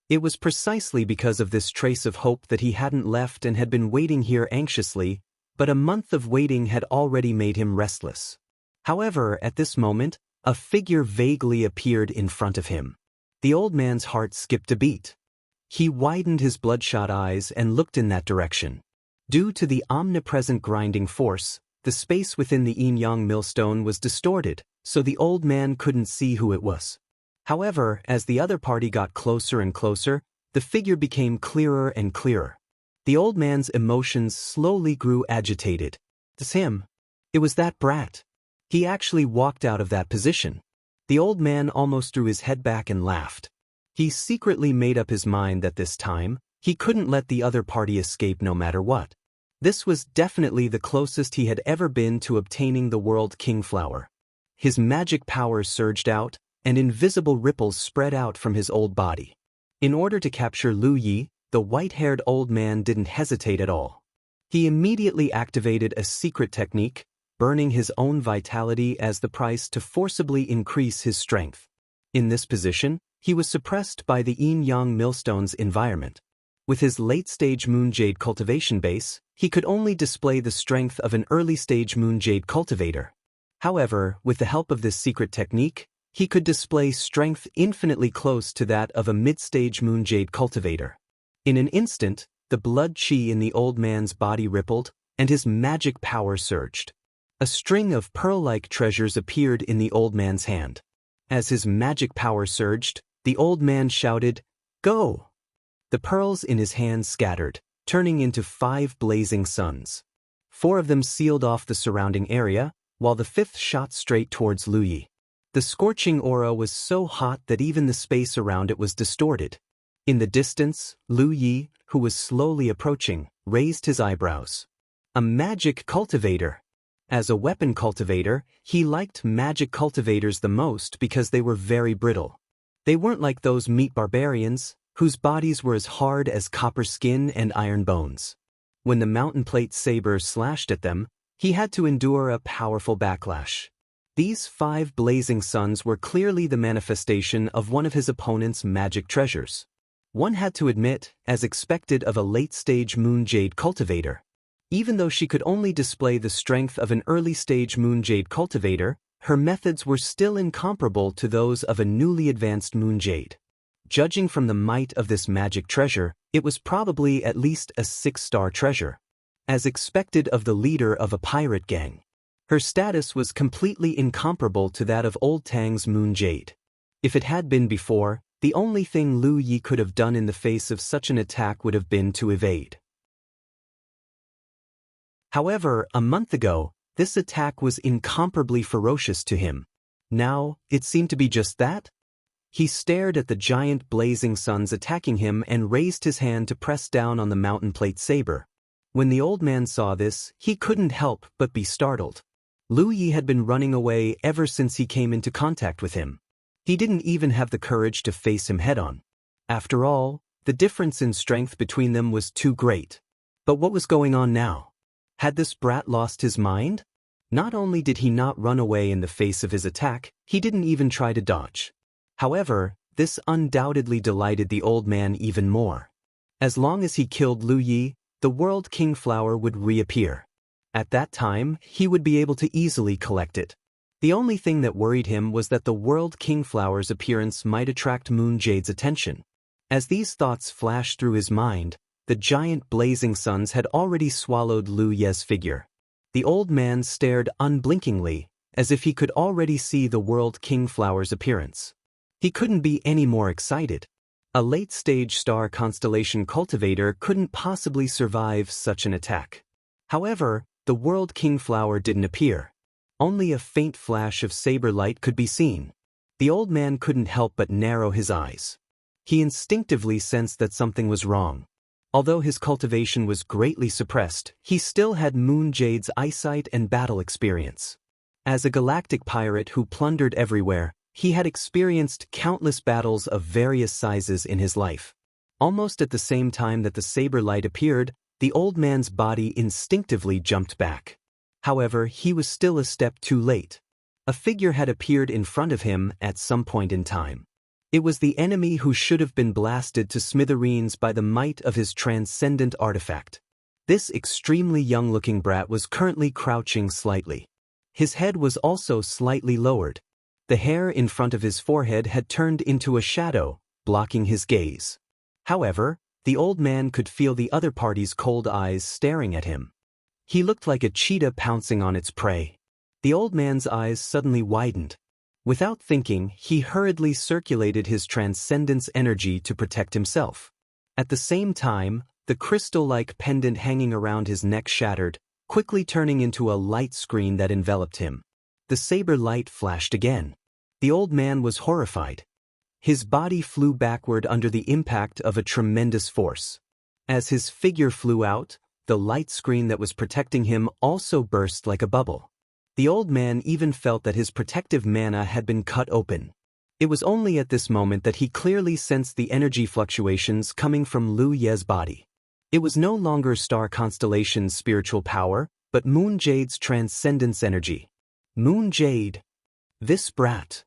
It was precisely because of this trace of hope that he hadn't left and had been waiting here anxiously, but a month of waiting had already made him restless. However, at this moment, a figure vaguely appeared in front of him. The old man's heart skipped a beat. He widened his bloodshot eyes and looked in that direction. Due to the omnipresent grinding force, the space within the yin-yang millstone was distorted, so the old man couldn't see who it was. However, as the other party got closer and closer, the figure became clearer and clearer. The old man's emotions slowly grew agitated. It's him. It was that brat. He actually walked out of that position. The old man almost threw his head back and laughed. He secretly made up his mind that this time, he couldn't let the other party escape no matter what. This was definitely the closest he had ever been to obtaining the World King Flower. His magic power surged out, and invisible ripples spread out from his old body. In order to capture Lu Yi, the white-haired old man didn't hesitate at all. He immediately activated a secret technique, burning his own vitality as the price to forcibly increase his strength. In this position, he was suppressed by the yin-yang millstone's environment. With his late-stage moonjade cultivation base, he could only display the strength of an early-stage moonjade cultivator. However, with the help of this secret technique, he could display strength infinitely close to that of a mid-stage moonjade cultivator. In an instant, the blood qi in the old man's body rippled, and his magic power surged. A string of pearl-like treasures appeared in the old man's hand. As his magic power surged, the old man shouted, "Go!" The pearls in his hand scattered, turning into 5 blazing suns. 4 of them sealed off the surrounding area, while the 5th shot straight towards Lu Yi. The scorching aura was so hot that even the space around it was distorted. In the distance, Lu Yi, who was slowly approaching, raised his eyebrows. A magic cultivator. As a weapon cultivator, he liked magic cultivators the most because they were very brittle. They weren't like those meat barbarians, whose bodies were as hard as copper skin and iron bones. When the mountain plate saber slashed at them, he had to endure a powerful backlash. These 5 blazing suns were clearly the manifestation of one of his opponent's magic treasures. One had to admit, as expected of a late-stage moonjade cultivator. Even though she could only display the strength of an early-stage moonjade cultivator, her methods were still incomparable to those of a newly advanced moonjade. Judging from the might of this magic treasure, it was probably at least a 6-star treasure. As expected of the leader of a pirate gang. Her status was completely incomparable to that of Old Tang's moonjade. If it had been before, the only thing Lu Yi could have done in the face of such an attack would have been to evade. However, a month ago, this attack was incomparably ferocious to him. Now, it seemed to be just that? He stared at the giant blazing suns attacking him and raised his hand to press down on the mountain plate saber. When the old man saw this, he couldn't help but be startled. Lu Yi had been running away ever since he came into contact with him. He didn't even have the courage to face him head-on. After all, the difference in strength between them was too great. But what was going on now? Had this brat lost his mind? Not only did he not run away in the face of his attack, he didn't even try to dodge. However, this undoubtedly delighted the old man even more. As long as he killed Lu Yi, the World King Flower would reappear. At that time, he would be able to easily collect it. The only thing that worried him was that the World King Flower's appearance might attract Moonjade's attention. As these thoughts flashed through his mind, the giant blazing suns had already swallowed Lu Yi's figure. The old man stared unblinkingly, as if he could already see the World King Flower's appearance. He couldn't be any more excited. A late-stage star constellation cultivator couldn't possibly survive such an attack. However, the World King Flower didn't appear. Only a faint flash of saber light could be seen. The old man couldn't help but narrow his eyes. He instinctively sensed that something was wrong. Although his cultivation was greatly suppressed, he still had Moonjade's eyesight and battle experience. As a galactic pirate who plundered everywhere, he had experienced countless battles of various sizes in his life. Almost at the same time that the saber light appeared, the old man's body instinctively jumped back. However, he was still a step too late. A figure had appeared in front of him at some point in time. It was the enemy who should have been blasted to smithereens by the might of his transcendent artifact. This extremely young-looking brat was currently crouching slightly. His head was also slightly lowered. The hair in front of his forehead had turned into a shadow, blocking his gaze. However, the old man could feel the other party's cold eyes staring at him. He looked like a cheetah pouncing on its prey. The old man's eyes suddenly widened. Without thinking, he hurriedly circulated his transcendence energy to protect himself. At the same time, the crystal-like pendant hanging around his neck shattered, quickly turning into a light screen that enveloped him. The saber light flashed again. The old man was horrified. His body flew backward under the impact of a tremendous force. As his figure flew out, the light screen that was protecting him also burst like a bubble. The old man even felt that his protective mana had been cut open. It was only at this moment that he clearly sensed the energy fluctuations coming from Lu Ye's body. It was no longer Star Constellation's spiritual power, but Moon Jade's transcendence energy. Moon Jade. This brat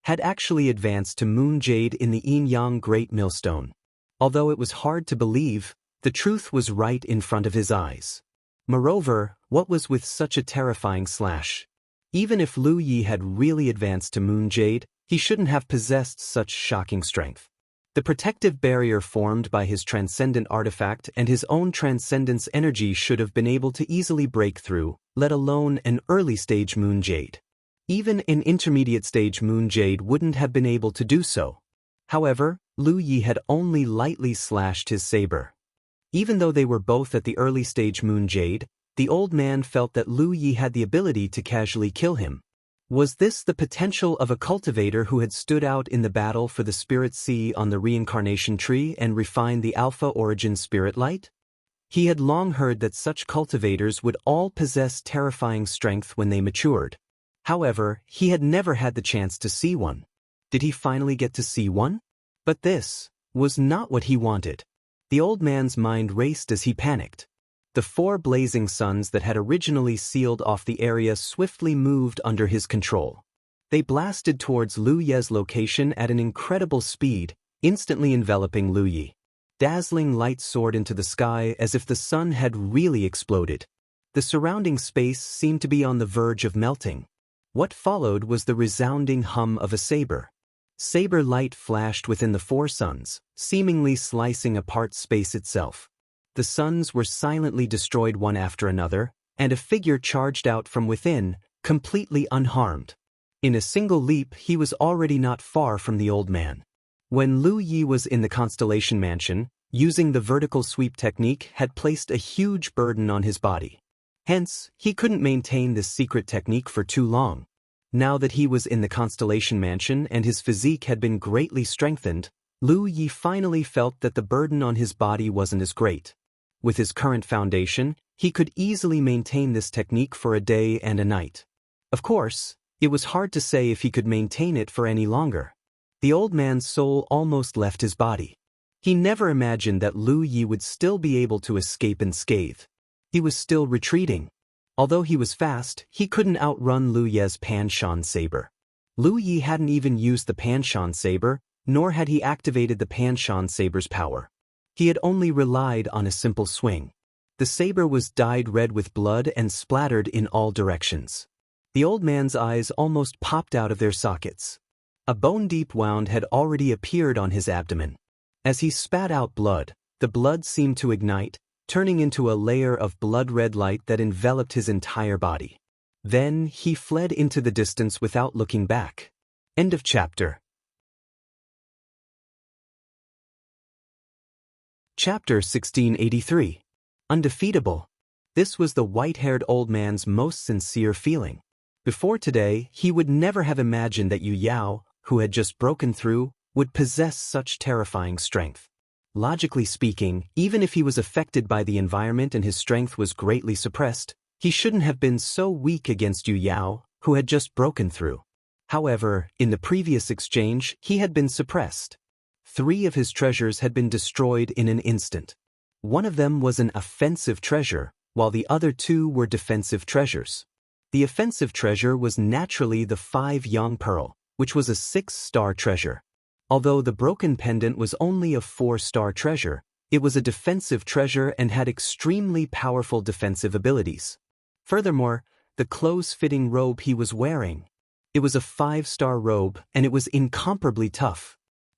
had actually advanced to Moon Jade in the Yin-Yang Great Millstone. Although it was hard to believe, the truth was right in front of his eyes. Moreover, what was with such a terrifying slash? Even if Lu Yi had really advanced to Moon Jade, he shouldn't have possessed such shocking strength. The protective barrier formed by his transcendent artifact and his own transcendence energy should have been able to easily break through, let alone an early-stage Moon Jade. Even an intermediate-stage Moon Jade wouldn't have been able to do so. However, Lu Yi had only lightly slashed his saber. Even though they were both at the early-stage Moon Jade, the old man felt that Lu Yi had the ability to casually kill him. Was this the potential of a cultivator who had stood out in the battle for the Spirit Sea on the reincarnation tree and refined the Alpha Origin Spirit Light? He had long heard that such cultivators would all possess terrifying strength when they matured. However, he had never had the chance to see one. Did he finally get to see one? But this was not what he wanted. The old man's mind raced as he panicked. The 4 blazing suns that had originally sealed off the area swiftly moved under his control. They blasted towards Lu Ye's location at an incredible speed, instantly enveloping Lu Yi. Dazzling light soared into the sky as if the sun had really exploded. The surrounding space seemed to be on the verge of melting. What followed was the resounding hum of a saber. Saber light flashed within the 4 suns, seemingly slicing apart space itself. The suns were silently destroyed one after another, and a figure charged out from within, completely unharmed. In a single leap, he was already not far from the old man. When Lu Yi was in the Constellation Mansion, using the vertical sweep technique had placed a huge burden on his body. Hence, he couldn't maintain this secret technique for too long. Now that he was in the Constellation Mansion and his physique had been greatly strengthened, Lu Yi finally felt that the burden on his body wasn't as great. With his current foundation, he could easily maintain this technique for a day and a night. Of course, it was hard to say if he could maintain it for any longer. The old man's soul almost left his body. He never imagined that Lu Yi would still be able to escape unscathed. He was still retreating. Although he was fast, he couldn't outrun Lu Ye's Panshan saber. Lu Yi hadn't even used the Panshan saber, nor had he activated the Panshan saber's power. He had only relied on a simple swing. The saber was dyed red with blood and splattered in all directions. The old man's eyes almost popped out of their sockets. A bone-deep wound had already appeared on his abdomen. As he spat out blood, the blood seemed to ignite, turning into a layer of blood-red light that enveloped his entire body. Then he fled into the distance without looking back. End of chapter. Chapter 1683. Undefeatable. This was the white-haired old man's most sincere feeling. Before today, he would never have imagined that Yu Yao, who had just broken through, would possess such terrifying strength. Logically speaking, even if he was affected by the environment and his strength was greatly suppressed, he shouldn't have been so weak against Yu Yao, who had just broken through. However, in the previous exchange, he had been suppressed. 3 of his treasures had been destroyed in an instant. One of them was an offensive treasure, while the other 2 were defensive treasures. The offensive treasure was naturally the 5 Yang Pearl, which was a 6-star treasure. Although the broken pendant was only a 4-star treasure, it was a defensive treasure and had extremely powerful defensive abilities. Furthermore, the close-fitting robe he was wearing. It was a 5-star robe and it was incomparably tough.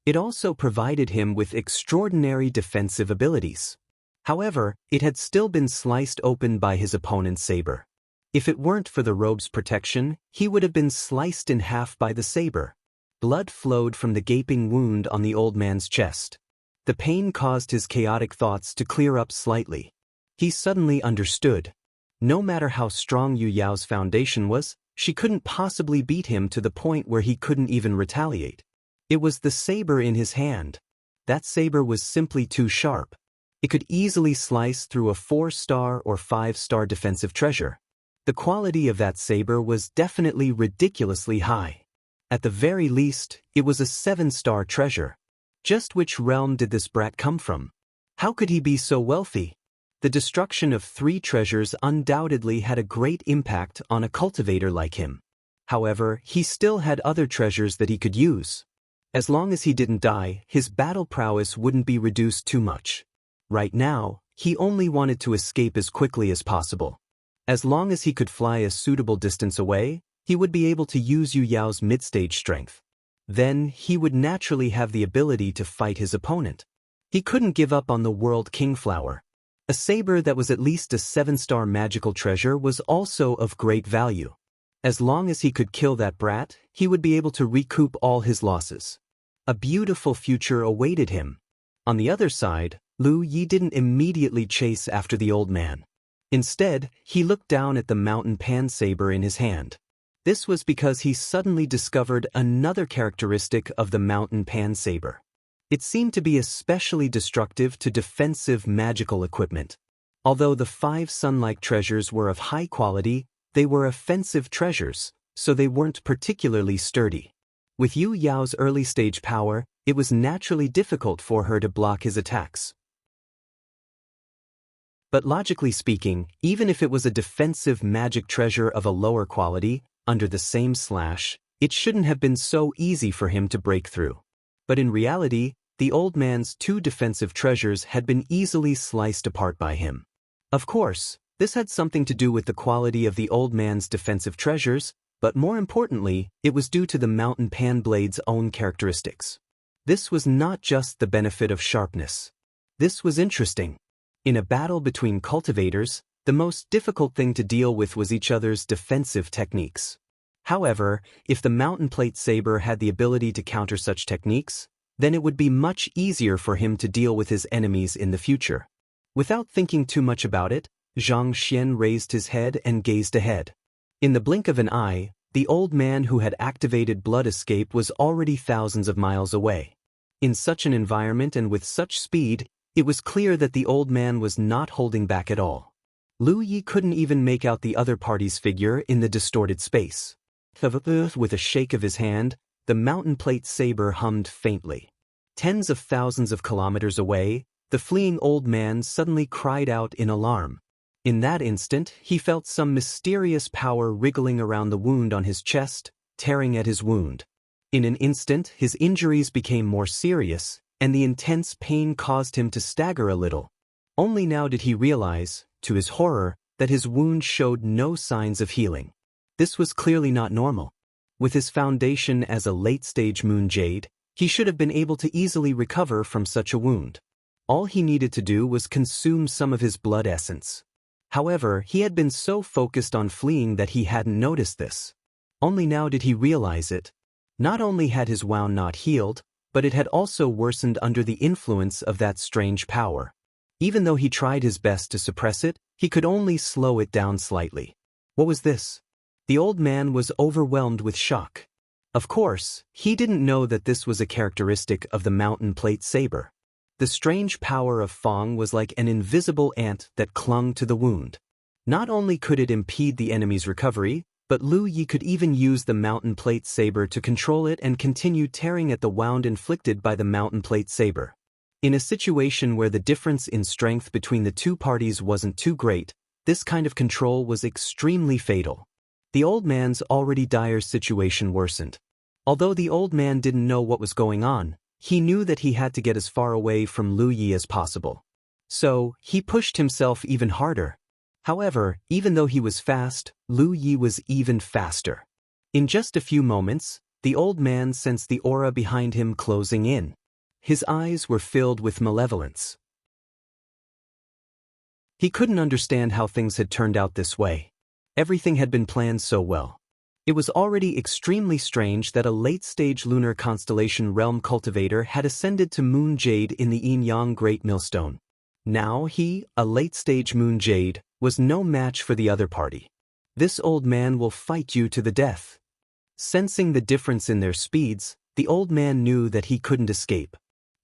It also provided him with extraordinary defensive abilities. However, it had still been sliced open by his opponent's saber. If it weren't for the robe's protection, he would have been sliced in half by the saber. Blood flowed from the gaping wound on the old man's chest. The pain caused his chaotic thoughts to clear up slightly. He suddenly understood. No matter how strong Yu Yao's foundation was, she couldn't possibly beat him to the point where he couldn't even retaliate. It was the saber in his hand. That saber was simply too sharp. It could easily slice through a 4-star or 5-star defensive treasure. The quality of that saber was definitely ridiculously high. At the very least, it was a 7-star treasure. Just which realm did this brat come from? How could he be so wealthy? The destruction of 3 treasures undoubtedly had a great impact on a cultivator like him. However, he still had other treasures that he could use. As long as he didn't die, his battle prowess wouldn't be reduced too much. Right now, he only wanted to escape as quickly as possible. As long as he could fly a suitable distance away, he would be able to use Yu Yao's mid-stage strength. Then, he would naturally have the ability to fight his opponent. He couldn't give up on the World Kingflower. A saber that was at least a 7-star magical treasure was also of great value. As long as he could kill that brat, he would be able to recoup all his losses. A beautiful future awaited him. On the other side, Lu Yi didn't immediately chase after the old man. Instead, he looked down at the mountain pan saber in his hand. This was because he suddenly discovered another characteristic of the mountain pan saber. It seemed to be especially destructive to defensive magical equipment. Although the 5 sun-like treasures were of high quality, they were offensive treasures, so they weren't particularly sturdy. With Yu Yao's early-stage power, it was naturally difficult for her to block his attacks. But logically speaking, even if it was a defensive magic treasure of a lower quality, under the same slash, it shouldn't have been so easy for him to break through. But in reality, the old man's 2 defensive treasures had been easily sliced apart by him. Of course, this had something to do with the quality of the old man's defensive treasures, but more importantly, it was due to the mountain pan blade's own characteristics. This was not just the benefit of sharpness. This was interesting. In a battle between cultivators, the most difficult thing to deal with was each other's defensive techniques. However, if the mountain plate saber had the ability to counter such techniques, then it would be much easier for him to deal with his enemies in the future. Without thinking too much about it, Zhang Xian raised his head and gazed ahead. In the blink of an eye, the old man who had activated blood escape was already thousands of miles away. In such an environment and with such speed, it was clear that the old man was not holding back at all. Lu Yi couldn't even make out the other party's figure in the distorted space. With a shake of his hand, the mountain plate saber hummed faintly. Tens of thousands of kilometers away, the fleeing old man suddenly cried out in alarm. In that instant, he felt some mysterious power wriggling around the wound on his chest, tearing at his wound. In an instant, his injuries became more serious, and the intense pain caused him to stagger a little. Only now did he realize, to his horror, that his wound showed no signs of healing. This was clearly not normal. With his foundation as a late-stage moon jade, he should have been able to easily recover from such a wound. All he needed to do was consume some of his blood essence. However, he had been so focused on fleeing that he hadn't noticed this. Only now did he realize it. Not only had his wound not healed, but it had also worsened under the influence of that strange power. Even though he tried his best to suppress it, he could only slow it down slightly. What was this? The old man was overwhelmed with shock. Of course, he didn't know that this was a characteristic of the mountain plate saber. The strange power of Fang was like an invisible ant that clung to the wound. Not only could it impede the enemy's recovery, but Lu Yi could even use the mountain plate saber to control it and continue tearing at the wound inflicted by the mountain plate saber. In a situation where the difference in strength between the two parties wasn't too great, this kind of control was extremely fatal. The old man's already dire situation worsened. Although the old man didn't know what was going on, he knew that he had to get as far away from Lu Yi as possible. So, he pushed himself even harder. However, even though he was fast, Lu Yi was even faster. In just a few moments, The old man sensed the aura behind him closing in. His eyes were filled with malevolence. He couldn't understand how things had turned out this way. Everything had been planned so well. It was already extremely strange that a late-stage lunar constellation realm cultivator had ascended to Moon Jade in the Yin-Yang Great Millstone. Now he, a late-stage Moon Jade, was no match for the other party. This old man will fight you to the death. Sensing the difference in their speeds, the old man knew that he couldn't escape.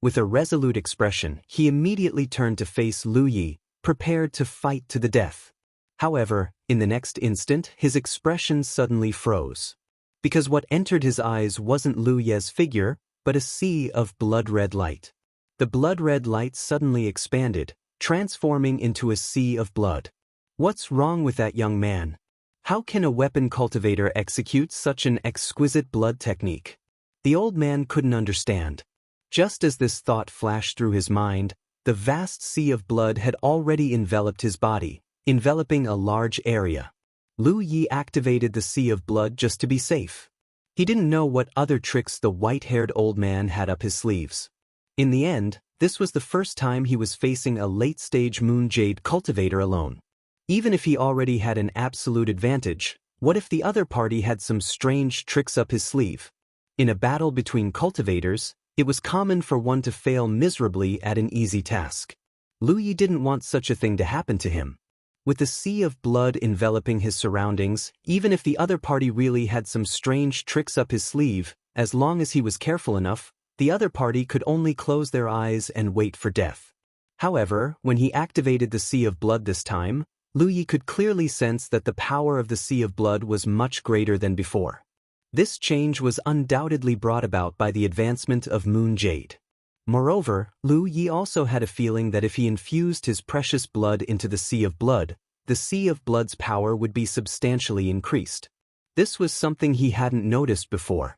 With a resolute expression, he immediately turned to face Lu Yi, prepared to fight to the death. However, in the next instant, his expression suddenly froze. Because what entered his eyes wasn't Lu Yi's figure, but a sea of blood-red light. The blood-red light suddenly expanded, transforming into a sea of blood. What's wrong with that young man? How can a weapon cultivator execute such an exquisite blood technique? The old man couldn't understand. Just as this thought flashed through his mind, the vast sea of blood had already enveloped his body, enveloping a large area. Lu Yi activated the sea of blood just to be safe. He didn't know what other tricks the white-haired old man had up his sleeves. In the end, this was the first time he was facing a late-stage Moon Jade cultivator alone. Even if he already had an absolute advantage, what if the other party had some strange tricks up his sleeve? In a battle between cultivators, it was common for one to fail miserably at an easy task. Lu Yi didn't want such a thing to happen to him. With the sea of blood enveloping his surroundings, even if the other party really had some strange tricks up his sleeve, as long as he was careful enough, the other party could only close their eyes and wait for death. However, when he activated the sea of blood this time, Lu Yi could clearly sense that the power of the sea of blood was much greater than before. This change was undoubtedly brought about by the advancement of Moon Jade. Moreover, Lu Yi also had a feeling that if he infused his precious blood into the sea of blood's power would be substantially increased. This was something he hadn't noticed before.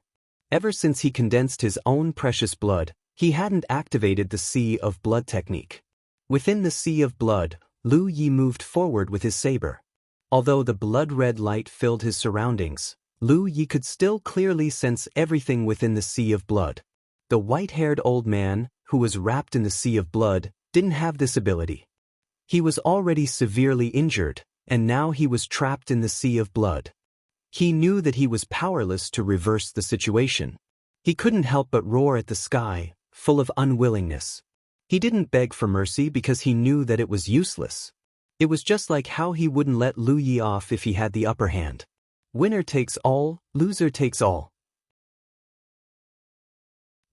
Ever since he condensed his own precious blood, he hadn't activated the sea of blood technique. Within the sea of blood, Lu Yi moved forward with his saber. Although the blood-red light filled his surroundings, Lu Yi could still clearly sense everything within the sea of blood. The white-haired old man, who was wrapped in the sea of blood, didn't have this ability. He was already severely injured, and now he was trapped in the sea of blood. He knew that he was powerless to reverse the situation. He couldn't help but roar at the sky, full of unwillingness. He didn't beg for mercy because he knew that it was useless. It was just like how he wouldn't let Lu Yi off if he had the upper hand. Winner takes all, loser takes all.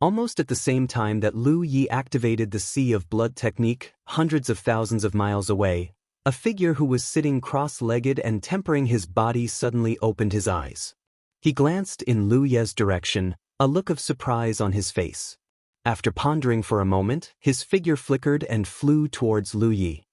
Almost at the same time that Lu Yi activated the sea of blood technique, hundreds of thousands of miles away, a figure who was sitting cross-legged and tempering his body suddenly opened his eyes. He glanced in Lu Yi's direction, a look of surprise on his face. After pondering for a moment, his figure flickered and flew towards Lu Yi.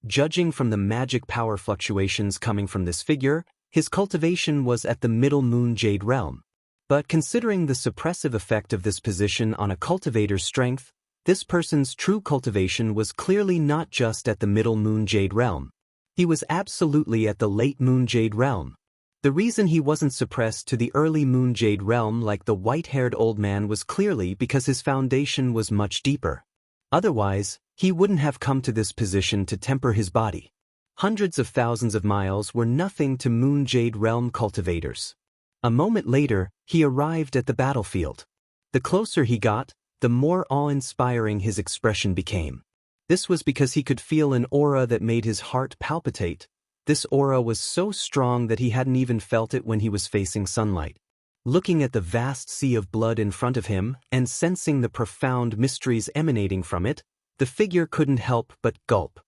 Judging from the magic power fluctuations coming from this figure, his cultivation was at the middle Moon Jade realm. But considering the suppressive effect of this position on a cultivator's strength, this person's true cultivation was clearly not just at the middle Moon Jade realm. He was absolutely at the late Moon Jade realm. The reason he wasn't suppressed to the early Moon Jade realm like the white-haired old man was clearly because his foundation was much deeper. Otherwise, he wouldn't have come to this position to temper his body. Hundreds of thousands of miles were nothing to Moon Jade realm cultivators. A moment later, he arrived at the battlefield. The closer he got, the more awe-inspiring his expression became. This was because he could feel an aura that made his heart palpitate. This aura was so strong that he hadn't even felt it when he was facing sunlight. Looking at the vast sea of blood in front of him and sensing the profound mysteries emanating from it, the figure couldn't help but gulp.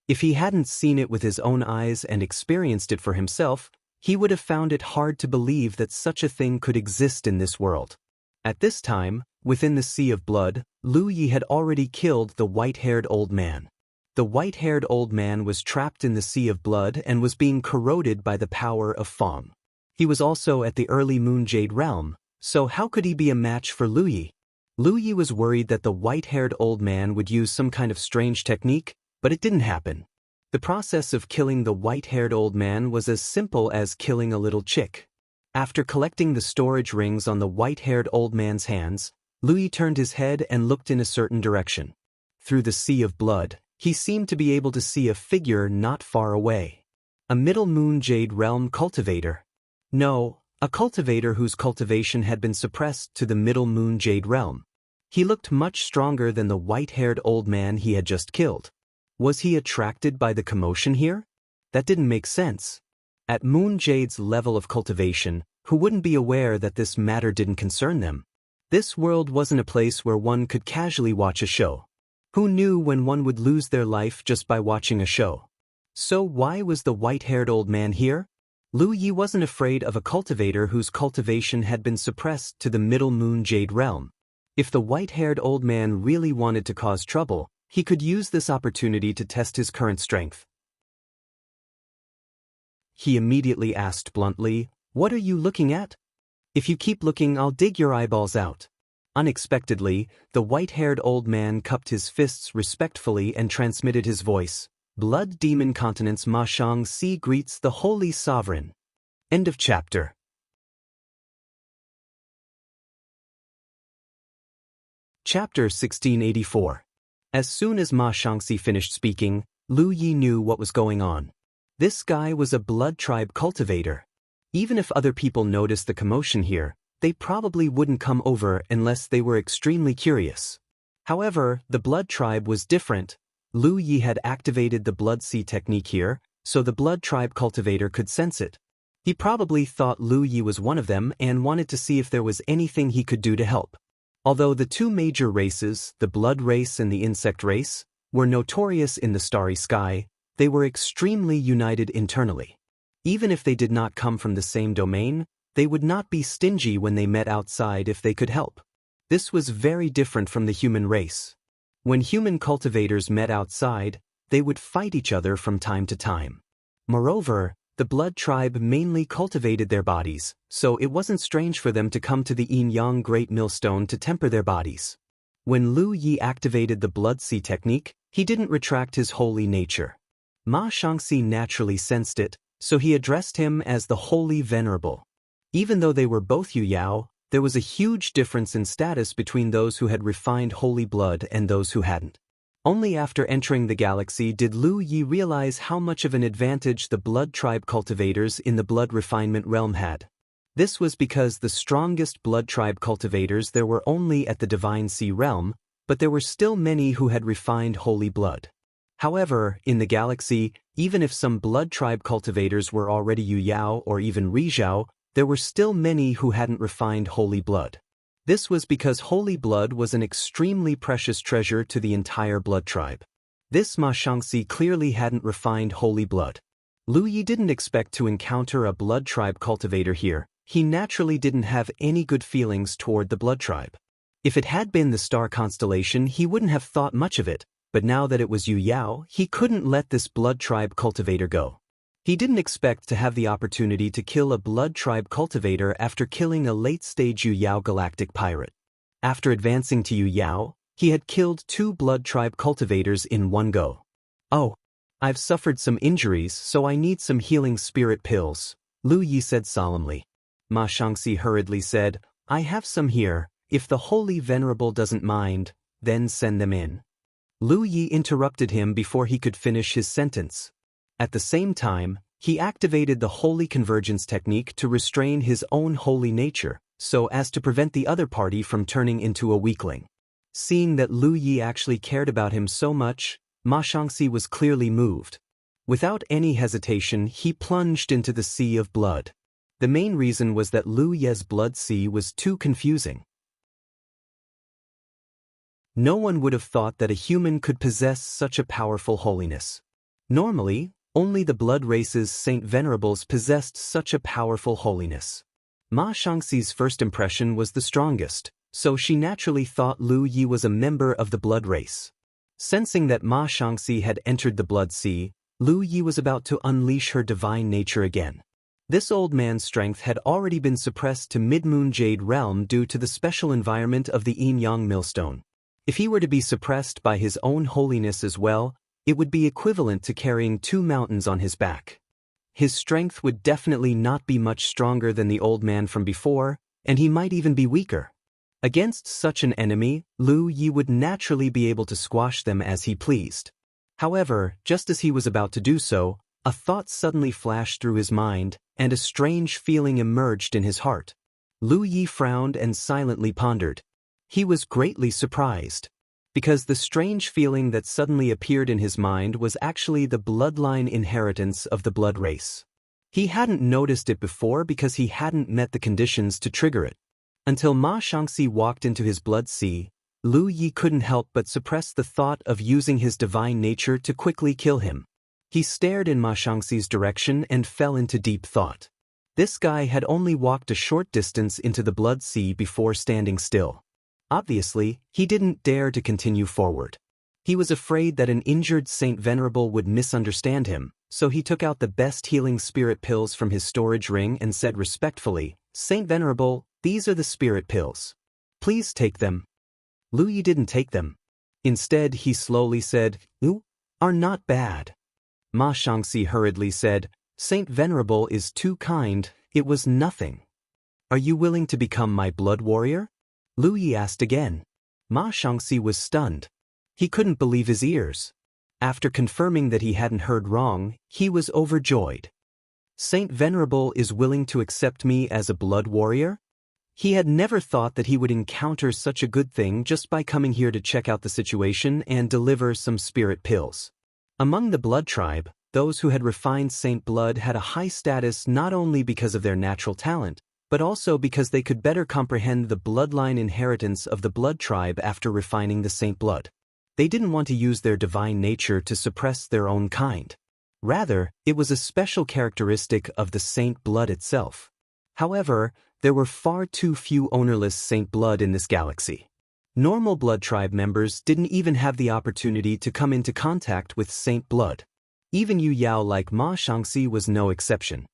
If he hadn't seen it with his own eyes and experienced it for himself, he would have found it hard to believe that such a thing could exist in this world. At this time, within the sea of blood, Lu Yi had already killed the white-haired old man. The white-haired old man was trapped in the sea of blood and was being corroded by the power of Fong. He was also at the early Moon Jade realm, so how could he be a match for Lu Yi? Lu Yi was worried that the white-haired old man would use some kind of strange technique, but it didn't happen. The process of killing the white-haired old man was as simple as killing a little chick. After collecting the storage rings on the white-haired old man's hands, Louis turned his head and looked in a certain direction. Through the sea of blood, he seemed to be able to see a figure not far away. A Middle Moon Jade Realm cultivator. No, a cultivator whose cultivation had been suppressed to the Middle Moon Jade Realm. He looked much stronger than the white-haired old man he had just killed. Was he attracted by the commotion here? That didn't make sense. At Moon Jade's level of cultivation, who wouldn't be aware that this matter didn't concern them? This world wasn't a place where one could casually watch a show. Who knew when one would lose their life just by watching a show? So why was the white-haired old man here? Lu Yi wasn't afraid of a cultivator whose cultivation had been suppressed to the Middle Moon Jade Realm. If the white-haired old man really wanted to cause trouble, he could use this opportunity to test his current strength. He immediately asked bluntly, "What are you looking at?" "If you keep looking, I'll dig your eyeballs out." Unexpectedly, the white-haired old man cupped his fists respectfully and transmitted his voice. "Blood Demon Continent's Ma Shang-Si greets the Holy Sovereign." End of chapter. Chapter 1684. As soon as Ma Shang-Si finished speaking, Lu Yi knew what was going on. This guy was a blood tribe cultivator. Even if other people noticed the commotion here, they probably wouldn't come over unless they were extremely curious. However, the blood tribe was different. Lu Yi had activated the blood sea technique here, so the blood tribe cultivator could sense it. He probably thought Lu Yi was one of them and wanted to see if there was anything he could do to help. Although the two major races, the blood race and the insect race, were notorious in the starry sky, they were extremely united internally. Even if they did not come from the same domain, they would not be stingy when they met outside if they could help. This was very different from the human race. When human cultivators met outside, they would fight each other from time to time. Moreover, the blood tribe mainly cultivated their bodies, so it wasn't strange for them to come to the Yin-Yang Great Millstone to temper their bodies. When Lu Yi activated the blood sea technique, he didn't retract his holy nature. Ma Shang-Si naturally sensed it, so he addressed him as the Holy Venerable. Even though they were both Yu Yao, there was a huge difference in status between those who had refined holy blood and those who hadn't. Only after entering the galaxy did Lu Yi realize how much of an advantage the blood tribe cultivators in the blood refinement realm had. This was because the strongest blood tribe cultivators there were only at the Divine Sea realm, but there were still many who had refined holy blood. However, in the galaxy, even if some blood tribe cultivators were already Yu Yao or even Rizhao, there were still many who hadn't refined holy blood. This was because holy blood was an extremely precious treasure to the entire blood tribe. This Ma Shang-Si clearly hadn't refined holy blood. Lu Yi didn't expect to encounter a blood tribe cultivator here. He naturally didn't have any good feelings toward the blood tribe. If it had been the star constellation, he wouldn't have thought much of it, but now that it was Yu Yao, he couldn't let this blood tribe cultivator go. He didn't expect to have the opportunity to kill a blood tribe cultivator after killing a late-stage Yu Yao galactic pirate. After advancing to Yu Yao, he had killed 2 blood tribe cultivators in one go. "Oh, I've suffered some injuries, so I need some healing spirit pills," Lu Yi said solemnly. Ma Shang-Si hurriedly said, "I have some here. If the Holy Venerable doesn't mind, then send them in." Lu Yi interrupted him before he could finish his sentence. At the same time, he activated the Holy Convergence technique to restrain his own holy nature, so as to prevent the other party from turning into a weakling. Seeing that Lu Yi actually cared about him so much, Ma Shang-Si was clearly moved. Without any hesitation, he plunged into the sea of blood. The main reason was that Lu Ye's blood sea was too confusing. No one would have thought that a human could possess such a powerful holiness. Normally, only the blood race's Saint Venerables possessed such a powerful holiness. Ma Shang-Si's first impression was the strongest, so she naturally thought Lu Yi was a member of the blood race. Sensing that Ma Shang-Si had entered the blood sea, Lu Yi was about to unleash her divine nature again. This old man's strength had already been suppressed to Mid-Moon Jade Realm due to the special environment of the Yin-Yang Millstone. If he were to be suppressed by his own holiness as well, it would be equivalent to carrying 2 mountains on his back. his strength would definitely not be much stronger than the old man from before, and he might even be weaker. Against such an enemy, Lu Yi would naturally be able to squash them as he pleased. However, just as he was about to do so, a thought suddenly flashed through his mind, and a strange feeling emerged in his heart. Lu Yi frowned and silently pondered. He was greatly surprised, because the strange feeling that suddenly appeared in his mind was actually the bloodline inheritance of the blood race. He hadn't noticed it before because he hadn't met the conditions to trigger it. Until Ma Shangxi walked into his blood sea, Lu Yi couldn't help but suppress the thought of using his divine nature to quickly kill him. He stared in Ma Shangxi's direction and fell into deep thought. This guy had only walked a short distance into the blood sea before standing still. Obviously, he didn't dare to continue forward. He was afraid that an injured Saint Venerable would misunderstand him, so he took out the best healing spirit pills from his storage ring and said respectfully, "Saint Venerable, these are the spirit pills. Please take them." Lu Yi didn't take them. Instead, he slowly said, "You are not bad." Ma Shangxi hurriedly said, "Saint Venerable is too kind, it was nothing." "Are you willing to become my blood warrior?" Lu Yi asked again. Ma Shangxi was stunned. He couldn't believe his ears. After confirming that he hadn't heard wrong, he was overjoyed. "Saint Venerable is willing to accept me as a blood warrior?" He had never thought that he would encounter such a good thing just by coming here to check out the situation and deliver some spirit pills. Among the blood tribe, those who had refined saint blood had a high status not only because of their natural talent, but also because they could better comprehend the bloodline inheritance of the blood tribe after refining the saint blood. They didn't want to use their divine nature to suppress their own kind. Rather, it was a special characteristic of the saint blood itself. However, there were far too few ownerless saint blood in this galaxy. Normal blood tribe members didn't even have the opportunity to come into contact with saint blood. Even Yu Yao like Ma Shangxi was no exception.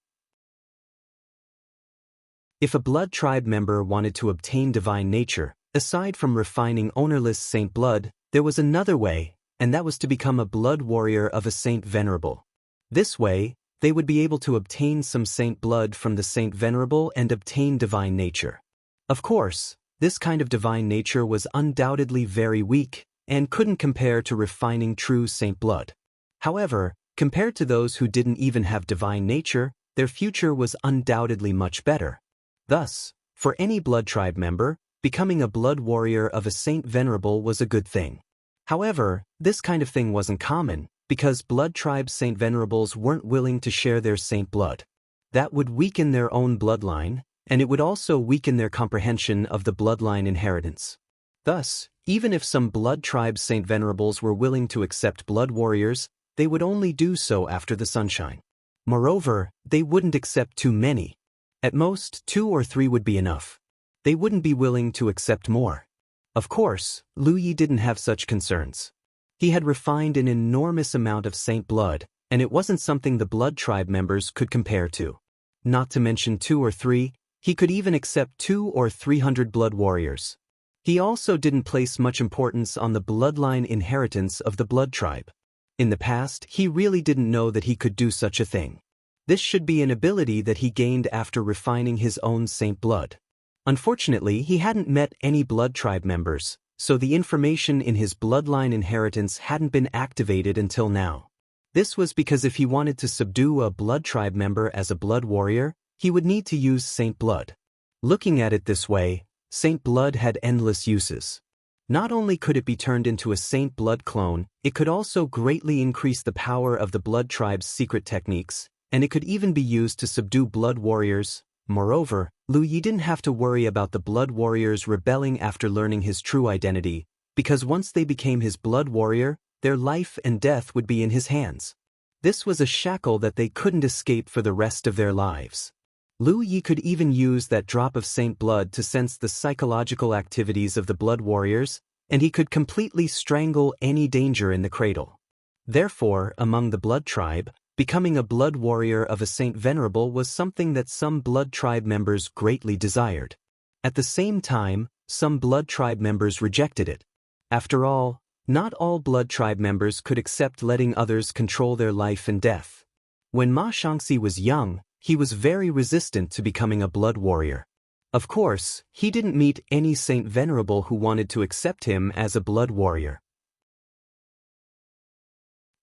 If a blood tribe member wanted to obtain divine nature, aside from refining ownerless saint blood, there was another way, and that was to become a blood warrior of a Saint Venerable. This way, they would be able to obtain some saint blood from the Saint Venerable and obtain divine nature. Of course, this kind of divine nature was undoubtedly very weak, and couldn't compare to refining true saint blood. However, compared to those who didn't even have divine nature, their future was undoubtedly much better. Thus, for any blood tribe member, becoming a blood warrior of a Saint Venerable was a good thing. However, this kind of thing wasn't common, because blood tribe Saint Venerables weren't willing to share their saint blood. That would weaken their own bloodline, and it would also weaken their comprehension of the bloodline inheritance. Thus, even if some blood tribe Saint Venerables were willing to accept blood warriors, they would only do so after the sunshine. Moreover, they wouldn't accept too many. At most, 2 or 3 would be enough. They wouldn't be willing to accept more. Of course, Lu Yi didn't have such concerns. He had refined an enormous amount of saint blood, and it wasn't something the blood tribe members could compare to. Not to mention 2 or 3, he could even accept 200 or 300 blood warriors. He also didn't place much importance on the bloodline inheritance of the blood tribe. In the past, he really didn't know that he could do such a thing. This should be an ability that he gained after refining his own saint blood. Unfortunately, he hadn't met any blood tribe members, so the information in his bloodline inheritance hadn't been activated until now. This was because if he wanted to subdue a blood tribe member as a blood warrior, he would need to use saint blood. Looking at it this way, saint blood had endless uses. Not only could it be turned into a saint blood clone, it could also greatly increase the power of the blood tribe's secret techniques, and it could even be used to subdue blood warriors. Moreover, Lu Yi didn't have to worry about the blood warriors rebelling after learning his true identity, because once they became his blood warrior, their life and death would be in his hands. This was a shackle that they couldn't escape for the rest of their lives. Lu Yi could even use that drop of saint blood to sense the psychological activities of the blood warriors, and he could completely strangle any danger in the cradle. Therefore, among the blood tribe, becoming a blood warrior of a Saint Venerable was something that some blood tribe members greatly desired. At the same time, some blood tribe members rejected it. After all, not all blood tribe members could accept letting others control their life and death. When Ma Shangxi was young, he was very resistant to becoming a blood warrior. Of course, he didn't meet any saint venerable who wanted to accept him as a blood warrior.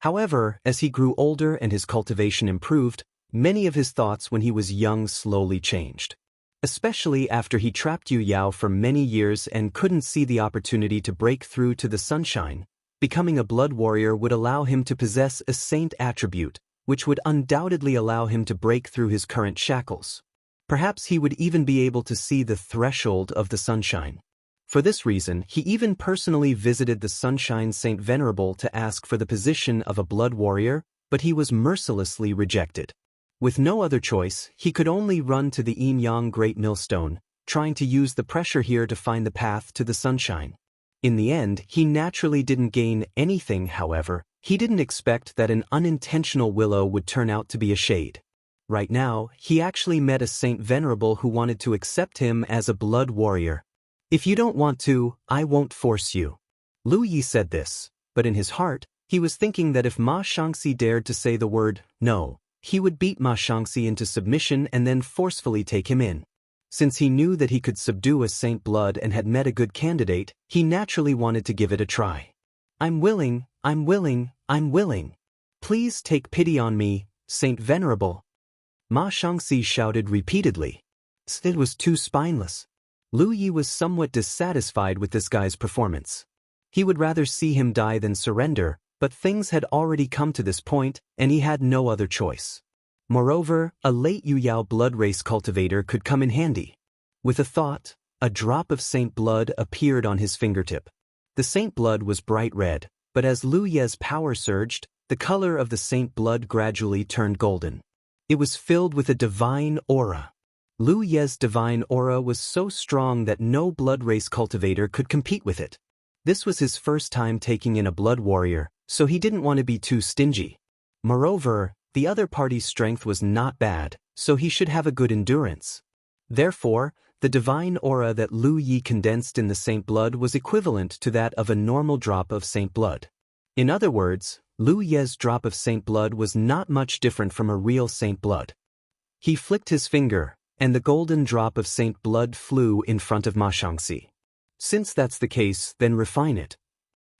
However, as he grew older and his cultivation improved, many of his thoughts when he was young slowly changed. Especially after he trapped Yu Yao for many years and couldn't see the opportunity to break through to the sunshine, becoming a blood warrior would allow him to possess a saint attribute, which would undoubtedly allow him to break through his current shackles. Perhaps he would even be able to see the threshold of the sunshine. For this reason, he even personally visited the Sunshine Saint Venerable to ask for the position of a blood warrior, but he was mercilessly rejected. With no other choice, he could only run to the Yin-Yang Great Millstone, trying to use the pressure here to find the path to the sunshine. In the end, he naturally didn't gain anything. However, he didn't expect that an unintentional willow would turn out to be a shade. Right now, he actually met a Saint Venerable who wanted to accept him as a blood warrior. "If you don't want to, I won't force you." Lu Yi said this, but in his heart, he was thinking that if Ma Shangxi dared to say the word no, he would beat Ma Shangxi into submission and then forcefully take him in. Since he knew that he could subdue a saint blood and had met a good candidate, he naturally wanted to give it a try. "I'm willing, I'm willing, I'm willing. Please take pity on me, Saint Venerable." Ma Shangxi shouted repeatedly. It was too spineless. Lu Yi was somewhat dissatisfied with this guy's performance. He would rather see him die than surrender, but things had already come to this point, and he had no other choice. Moreover, a late Yu Yao blood race cultivator could come in handy. With a thought, a drop of saint blood appeared on his fingertip. The saint blood was bright red, but as Lu Ye's power surged, the color of the saint blood gradually turned golden. It was filled with a divine aura. Lu Ye's divine aura was so strong that no blood race cultivator could compete with it. This was his first time taking in a blood warrior, so he didn't want to be too stingy. Moreover, the other party's strength was not bad, so he should have a good endurance. Therefore, the divine aura that Lu Yi condensed in the saint blood was equivalent to that of a normal drop of saint blood. In other words, Lu Ye's drop of saint blood was not much different from a real saint blood. He flicked his finger, and the golden drop of saint blood flew in front of Ma Shangxi. "Since that's the case, then refine it."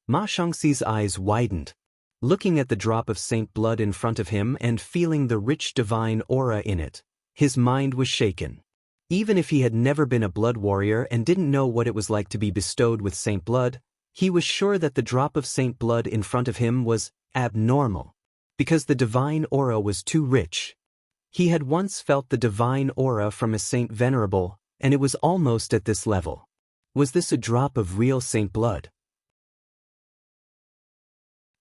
Ma Shangxi's eyes widened. Looking at the drop of saint blood in front of him and feeling the rich divine aura in it, his mind was shaken. Even if he had never been a blood warrior and didn't know what it was like to be bestowed with saint blood, he was sure that the drop of saint blood in front of him was abnormal, because the divine aura was too rich. He had once felt the divine aura from a saint venerable, and it was almost at this level. Was this a drop of real saint blood?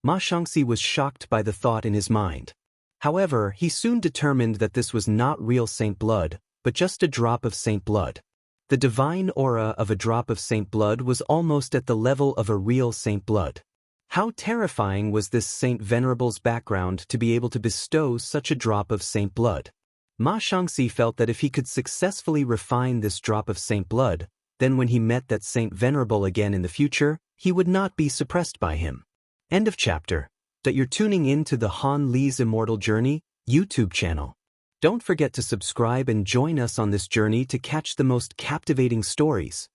Ma Shangxi was shocked by the thought in his mind. However, he soon determined that this was not real saint blood, but just a drop of saint blood. The divine aura of a drop of saint blood was almost at the level of a real saint blood. How terrifying was this Saint Venerable's background to be able to bestow such a drop of saint blood? Ma Shangxi felt that if he could successfully refine this drop of saint blood, then when he met that Saint Venerable again in the future, he would not be suppressed by him. End of chapter. That you're tuning in to the Han Li's Immortal Journey YouTube channel. Don't forget to subscribe and join us on this journey to catch the most captivating stories.